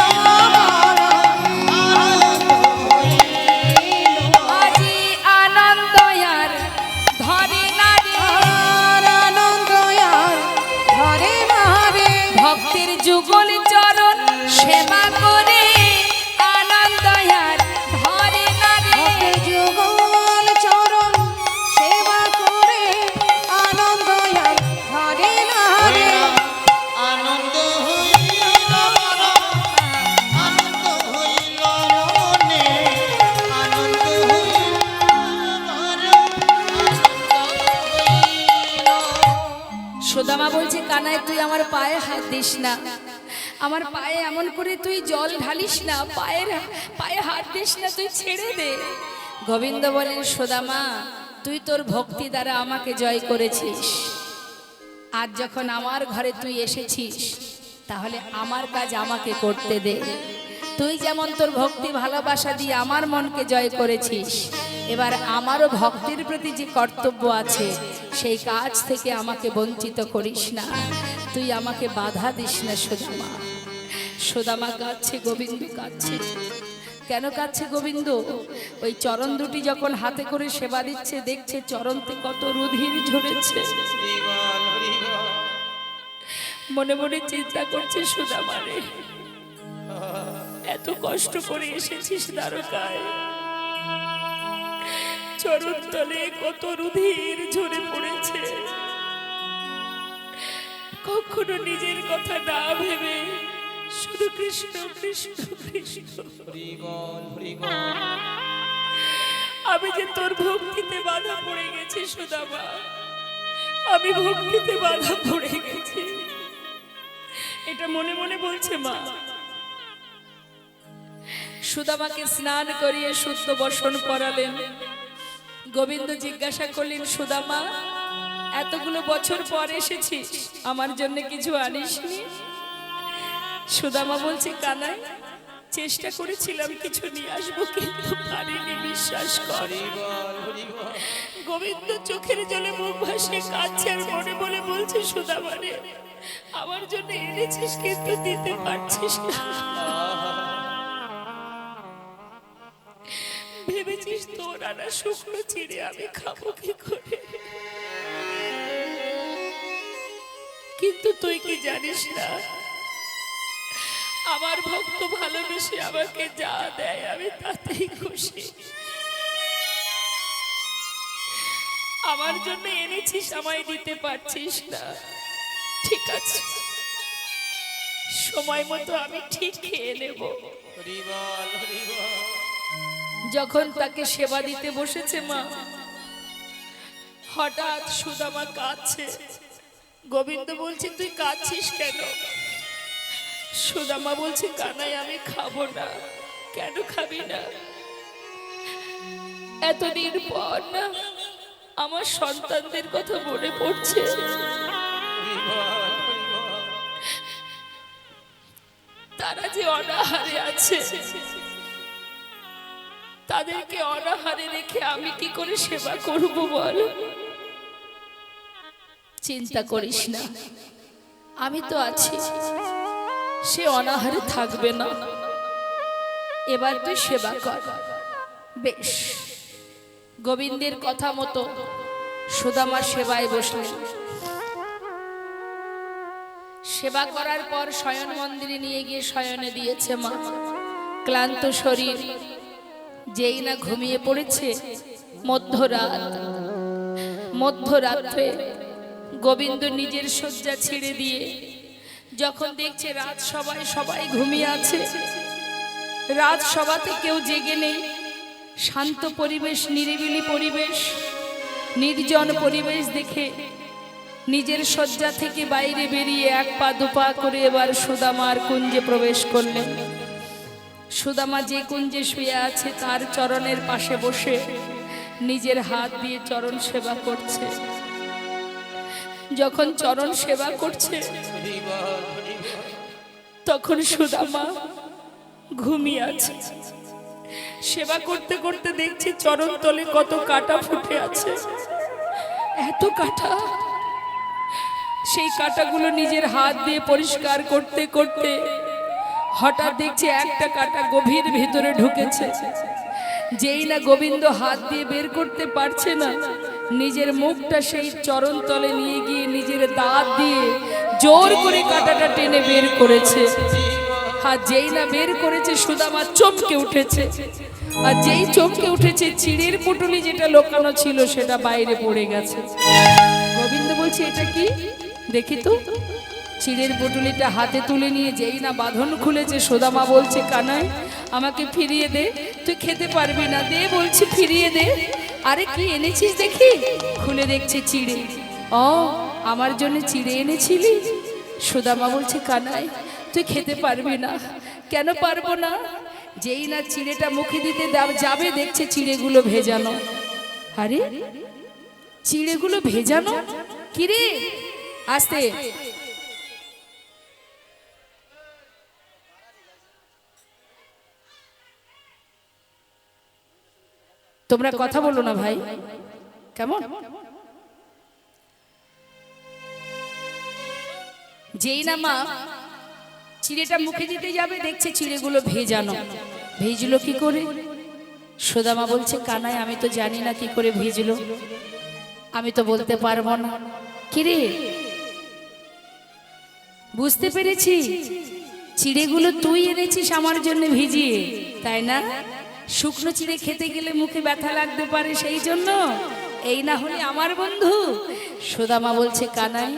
S1: আজি আনন্দ আর ধরে না রে
S5: আনন্দ আর ধরে না রে
S1: ভক্তির যুগল চরণ সেবা করে আনন্দ আর ধরে না রে
S5: যুগল চরণ সেবা করে আনন্দ আর ধরে না রে
S6: আনন্দ হইল আনন্দ হইল মনে আনন্দ হইল
S1: সুদামা বলছে কানাই তুই আমার পায়ে হাত দিস না, আমার পায়ে এমন করে তুই জল ঢালিস না, পায়ে হাত দিস না, তুই ছেড়ে দে। গোবিন্দ বলেন সুদামা তুই তোর ভক্তি দ্বারা আমাকে জয় করেছিস, আজ যখন আমার ঘরে তুই এসেছিস তাহলে আমার কাজ আমাকে করতে দে। তুই যেমন তোর ভক্তি ভালোবাসা দিয়ে আমার মনকে জয় করেছিস, এবার আমারও ভক্তির প্রতি যে কর্তব্য আছে সেই কাজ থেকে আমাকে বঞ্চিত করিস না, তুই আমাকে বাধা দিস না সুদামা। সুদামা কাঁদছে, গোবিন্দ কাঁদছে। কেন কাঁদছে গোবিন্দ? ওই চরণ দুটি যখন হাতে করে সেবা দিচ্ছে দেখছে চরণতে কত রুধির ঝরেছে, মনে মনে চিন্তা করছে সুদামা রে এত কষ্ট করে এসেছিস দ্বারকায়, চরণ তলে কত রুধির ঝরে পড়েছে, কখনো নিজের কথা না ভেবে শুধু কৃষ্ণ কৃষ্ণ কৃষ্ণ। আমি যে তোর ভক্তিতে বাধা পড়ে গেছি সুদামা, আমি ভক্তিতে বাধা পড়ে গেছি, এটা মনে মনে বলছে মা। সুদামাকে স্নান করিয়ে শুদ্ধ বসন করালেন। গোবিন্দ জিজ্ঞাসা করলেন সুদামা এতগুলো বছর পর এসেছিস, আমার জন্য কিছু আনিসনি? সুদামা বলছে কানাই চেষ্টা করেছিলাম কিছু নিয়ে আসবো কিন্তু পারিনি, বিশ্বাস করি। গোবিন্দ চোখের জলে মুখ ভাসিয়ে কাঁদছে আর মনে বলে বলছে সুদামা রে আমার জন্য এনেছিস কিন্তু দিতে পারছিস না, ভেবেছিস তোর আনা শুকনো চিড়ে আমি খাবো কি করে, কিন্তু তুই কি জানিস না আমার ভক্ত ভালোবেসে আমাকে যা দেয় আমি তাতেই খুশি। আমার জন্য এনেছিস আমায় দিতে পারছিস না, ঠিক আছে সময় মতো আমি ঠিক খেয়ে নেব। যখন তাকে সেবা দিতে বসেছে মা, হঠাৎ সুদামা কাঁদছে। গোবিন্দ বলছে তুই কাঁদছিস কেন? সুদামা বলছে কানাই আমি খাবো না। কেন খাবি না? এতদিন পর না আমার সন্তানদের কথা মনে পড়ছে, তারা যে অনাহারে আছে, তাদেরকে অনাহারে রেখে আমি কি করে সেবা করব বল? চিন্তা করিস না, আমি তো আছি, সে অনাহারে থাকবে না, এবার তুই সেবা কর। বেশ, গোবিন্দের কথা মতো সুদামা সেবায় বসলেন। সেবা করার পর শয়ন মন্দিরে নিয়ে গিয়ে শয়নে দিয়েছে মা। ক্লান্ত শরীর, যেই না ঘুমিয়ে পড়েছে মধ্যরাত্রে গোবিন্দ নিজের শয্যা ছেড়ে দিয়ে যখন দেখছে সবাই ঘুমিয়ে আছে, রাজসভাতে কেউ জেগে নেই, শান্ত পরিবেশ, নিরিবিলি পরিবেশ, নির্জন পরিবেশ দেখে নিজের শয্যা থেকে বাইরে বেরিয়ে এক পা দুপা করে এবার সুদামার কুঞ্জে প্রবেশ করলেন। সুদামা যে কুঞ্জে শুয়ে আছে তার চরণের পাশে বসে নিজের হাত দিয়ে চরণ সেবা করছে। যখন চরণ সেবা করছে তখন সুদামা ঘুমিয়ে আছে। সেবা করতে করতে দেখছি চরণ তলে কত কাঁটা ফুটে আছে, এত কাঁটা। সেই কাঁটাগুলো নিজের হাত দিয়ে পরিষ্কার করতে করতে হঠাৎ দেখছি একটা কাঁটা গভীর ভিতরে ঢুকেছে। যেই না গোবিন্দ হাত দিয়ে বের করতে পারছে না, নিজের মুখটা সেই চরণ তলে নিয়ে গিয়ে নিজের দাঁত দিয়ে জোর করে কাঁটাটা টেনে বের করেছে। আর যেই না বের করেছে সুদামা চমকে উঠেছে, আর যেই চমকে উঠেছে চিড়ের পুটুলি যেটা লোকানো ছিল সেটা বাইরে পড়ে গেছে। গোবিন্দ বলছে এটা কি দেখি তো। চিড়ের পুটুলিটা হাতে তুলে নিয়ে যেই না বাঁধন খুলেছে, সুদামা বলছে কানাই আমাকে ফিরিয়ে দে, তুই খেতে পারবি না, দে বলছি ফিরিয়ে দে। আরে কি এনেছিস দেখি, খুলে দেখছে চিড়ে। ও আমার জন্য চিড়ে এনেছিলি? সুদামা বলছে কানাই তুই খেতে পারবি না। কেন পারবো না? যেই না চিড়েটা মুখে দিতে যাবে দেখছে চিড়েগুলো ভেজানো। আরে চিড়েগুলো ভেজানো কিরে? আস্তে। তোমরা কথা বলো না ভাই, কেমন? যেই না মা চিড়েটা মুখে দিতে যাবে দেখছে চিড়েগুলো ভেজানো। ভেজলো কি করে? সুদামা বলছে কানাই আমি তো জানি না কি করে ভিজলো, আমি তো বলতে পারবো না। কিরে বুঝতে পেরেছি, চিড়েগুলো তুই এনেছিস আমার জন্য ভিজিয়ে, তাই না? শুকনো চিড়ে খেতে গেলে মুখে ব্যথা লাগতে পারে, সেই জন্য। এই না হলে আমার বন্ধু। সুদামা বলছে কানাই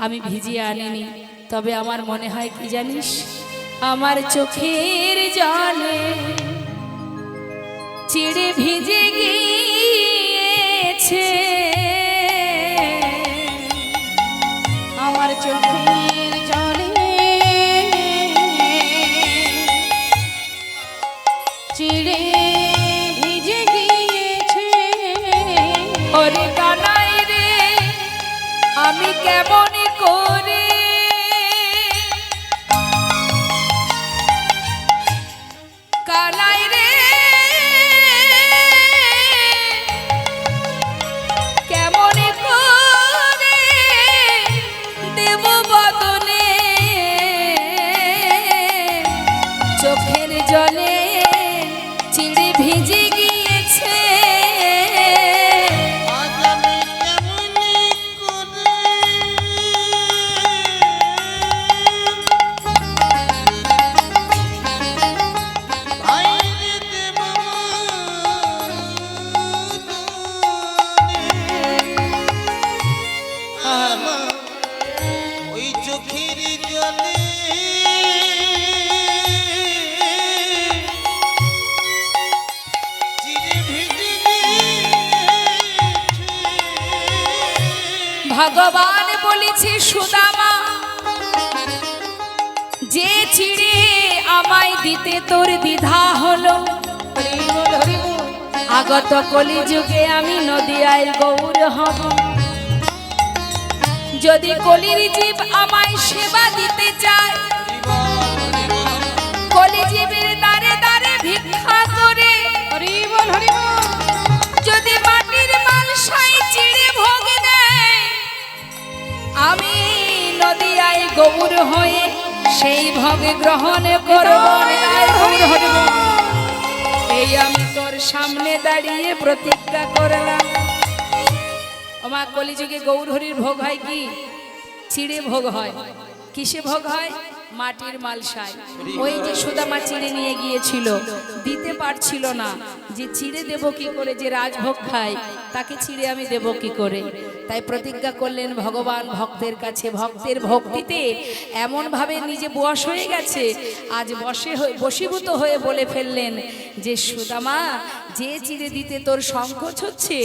S1: আমি ভিজিয়ে আনিনি, তবে আমার মনে হয় কি জানিস, আমার চোখের জলে চিড়ে ভিজে গিয়েছে,
S5: আমার চোখের জলে চিড়ে ভিজে গিয়েছে।
S1: ওরে কানাই রে আমি কেমন করে কানাই রে কেমন করে দেব বদনে চোখের জলে চিড়ে ভিজে গিয়েছে।
S6: আজ আমি কেমনি করে ভাইরে দেব আমার ওই চোখের জলে চিড়ে ভিজে
S1: ভগবান বলেছে সুদামা যে চিড়ে আমায় দিতে তোর দ্বিধা হলো, আগত কলিযুগে আমি নদিয়ায় গৌর হব। যদি কলির জীব আমায় সেবা দিতে চায়, কলিজীবের দ্বারে দ্বারে ভিক্ষা করে যদি মাটির মালসায় চিড়ে ভোগ দেয়, আমি নদিয়ায় গৌর হয়ে সেই ভোগে গ্রহণ করব। এই আমি তোর সামনে দাঁড়িয়ে প্রতিজ্ঞা করলাম। আমার কলিযুগে গৌর হরির ভোগ হয় কি? চিড়ে ভোগ হয়। কিসে ভোগ হয়? মাটির মালসায়। ওই যে সুদামা চিড়ে নিয়ে গিয়েছিল, দিতে পারছিল না, যে চিড়ে দেব কি করে, যে রাজভোগ খায় তাকে চিড়ে আমি দেব কি করে। তাই প্রতিজ্ঞা করলেন ভগবান ভক্তের কাছে, ভক্তের ভক্তিতে এমন ভাবে নিজে বশ হয়ে গেছে, আজ বশীভূত হয়ে বলে ফেললেন যে সুদামা যে চিড়ে দিতে তোর সংকোচ হচ্ছে,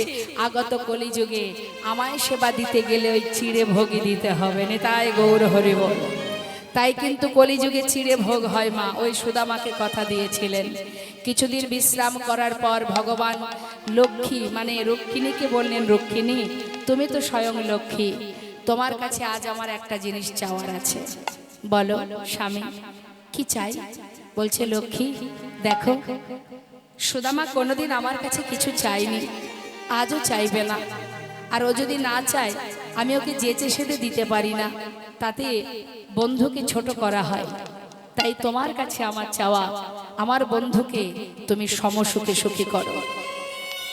S1: আগত কলিযুগে আমায় সেবা দিতে গেলে ওই চিড়ে ভোগই দিতে হবে না। তাই গৌর হরি বল। তাই কিন্তু কলিযুগে চিড়ে ভোগ হয় মা, ওই সুদামাকে কথা দিয়েছিলেন। কিছুদিন বিশ্রাম করার পর ভগবান লক্ষ্মী মানে রক্ষিণীকে বললেন, রক্ষিণী তুমি তো স্বয়ং লক্ষ্মী, তোমার কাছে আজ আমার একটা জিনিস চাওয়ার আছে। বলো স্বামী কি চাই? বলছে লক্ষ্মী দেখো সুদামা কোনোদিন আমার কাছে কিছু চাইনি, আজও চাইবে না। আর ও যদি না চায়, আমি ওকে যেচে সেধে দিতে পারি না, তাতে বন্ধুকে ছোট করা হয়। তাই তোমার কাছে আমার চাওয়া, আমার বন্ধুকে তুমি সমসুখে সুখী করো।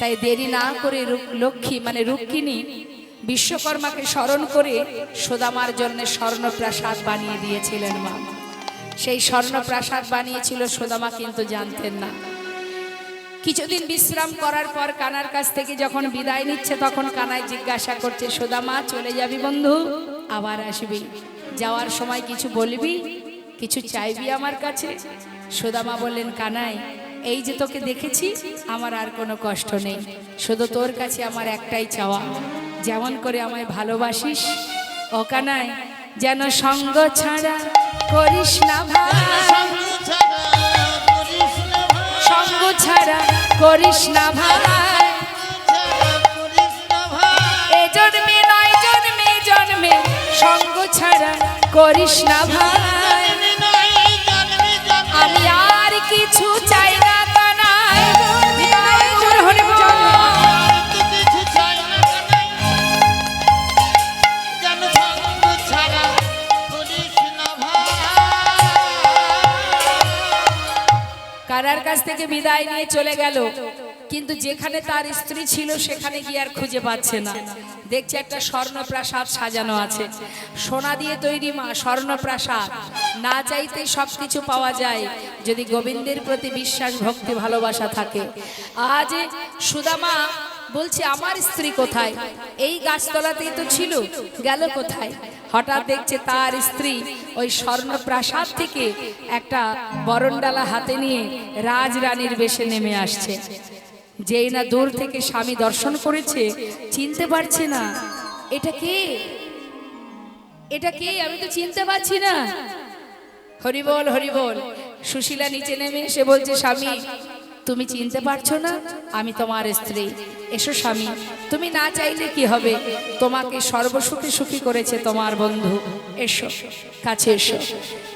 S1: তাই দেরি না করে লক্ষ্মী মানে রুক্মিণী বিশ্বকর্মাকে স্মরণ করে সুদামার জন্য স্বর্ণপ্রাসাদ বানিয়ে দিয়েছিলেন মা। সেই স্বর্ণপ্রাসাদ বানিয়েছিল সুদামা, কিন্তু জানতেন না। কিছুদিন বিশ্রাম করার পর কানার কাছ থেকে যখন বিদায় নিচ্ছে, তখন কানাই জিজ্ঞাসা করছে, সুদামা চলে যাবি বন্ধু, আবার আসবি, যাওয়ার সময় কিছু বলবি, কিছু চাইবি আমার কাছে? সুদামা বললেন, কানাই এই যে তোকে দেখেছি, আমার আর কোনো কষ্ট নেই, শুধু তোর কাছে আমার একটাই চাওয়া, যেমন করে আমায় ভালোবাসিস ও কানাই, যেন সঙ্গ ছাড়া করিস না ভাই, সঙ্গ ছাড়া করিস না ভাই, এ জন্মে নয় জন্মে জন্মে সঙ্গ ছাড়া করিস না ভাই, আমি আর কিছু চাই না কানাই, কানার কাছ থেকে বিদায় নিয়ে চলে গেল। কিন্তু যেখানে তার স্ত্রী ছিল সেখানে গিয়ে আর খুঁজে পাচ্ছে না। দেখছে একটা স্বর্ণপ্রাসাদ সাজানো আছে, সোনা দিয়ে তৈরি মা স্বর্ণপ্রাসাদ, না চাইতেই সবকিছু পাওয়া যায় যদি গোবিন্দের প্রতি বিশ্বাস ভক্তি ভালোবাসা থাকে। আজ সুদামা বলছে, আমার স্ত্রী কোথায়? এই গাছতলাতেই তো ছিল, গেল কোথায়? হঠাৎ দেখছে তার স্ত্রী ওই স্বর্ণপ্রাসাদ থেকে একটা বরণডালা হাতে নিয়ে রাজরানীর বেশে নেমে আসছে। যেই না দূর থেকে স্বামী দর্শন করেছে, চিনতে পারছে না, এটা কে, এটা কে, আমি তো চিনতে পারছি না। হরিবল হরিবল। সুশীলা নিচে নেমে এসে বলছে, স্বামী তুমি চিনতে পারছো না, আমি তোমার স্ত্রী, এসো স্বামী, তুমি না চাইলে কি হবে, তোমাকে সর্বসুখে সুখী করেছে তোমার বন্ধু, এসো কাছে এসো।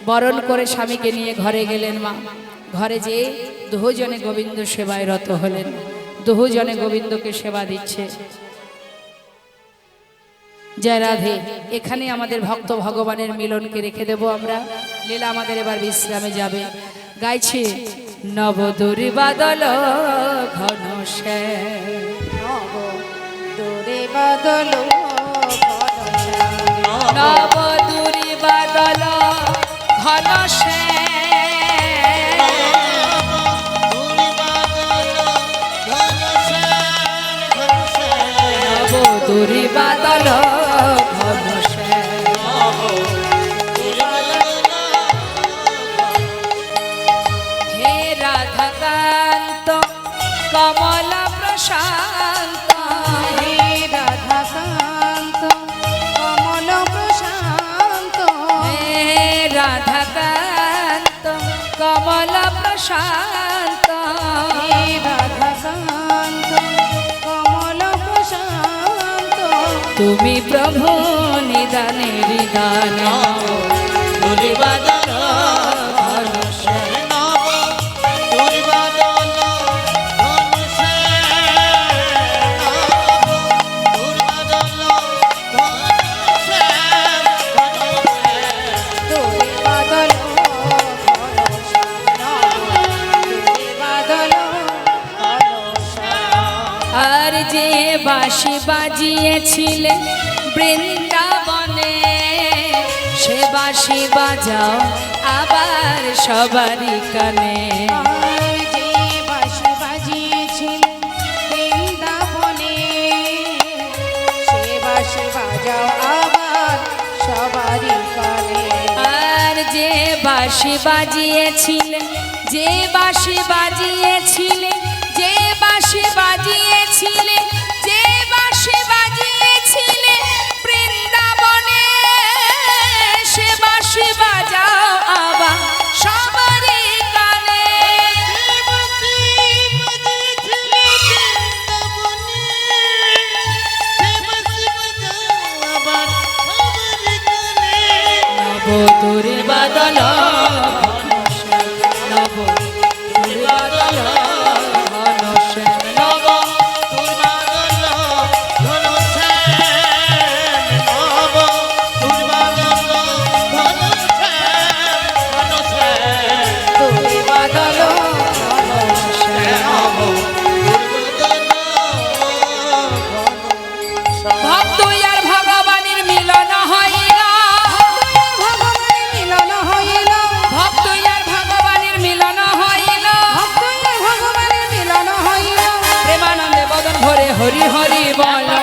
S1: বরণ করে স্বামীকে নিয়ে ঘরে গেলেন মা। ঘরে যেয়ে দুজনে গোবিন্দ সেবায় রত হলেন, দুজনে গোবিন্দকে সেবা দিচ্ছে। জয় রাধে। এখানে আমাদের ভক্ত ভগবানের মিলনকে রেখে দেব আমরা, লীলা আমাদের এবার বিশ্রামে যাবে। গাইছে নবদূর বাদল ঘন শ্যাম,
S5: দূরে বাদল
S1: নবদূর বাদল ঘন নবদূর বাদল ঘন হে রাধাকান্ত কমল প্রশান্ত,
S5: হে রাধাকান্ত কমল প্রশান্ত,
S1: হে রাধাকান্ত কমল প্রশান্ত,
S5: হে রাধাকান্ত কমল প্রশান্ত,
S1: তুমি প্রভু নিদানে নিদান বাদল ঘন শ্যাম।
S5: দূরে বাদল ঘন শ্যাম, দূরে বাদল ঘন শ্যাম।
S1: আর যে বাঁশি বাজিয়েছিলে বৃন্দাবনে, সে বাঁশি বাজাও আবার সবারই কানে।
S5: যে বাঁশি বাজিয়েছিল বৃন্দাবনে, সে বাঁশি বাজাও আবার সবারই কানে।
S1: আর যে বাঁশি বাজিয়েছিলে, যে বাঁশি বাজিয়েছিলে, যে বাঁশি বাজিয়েছিলে, যে বাঁশি বাজিয়েছিলে বৃন্দাবনে, সে বাঁশি বাজাও আবার সবারই কানে। নবদূর বাদল ঘন শ্যাম, নবদূর বাদল হরি হরি বল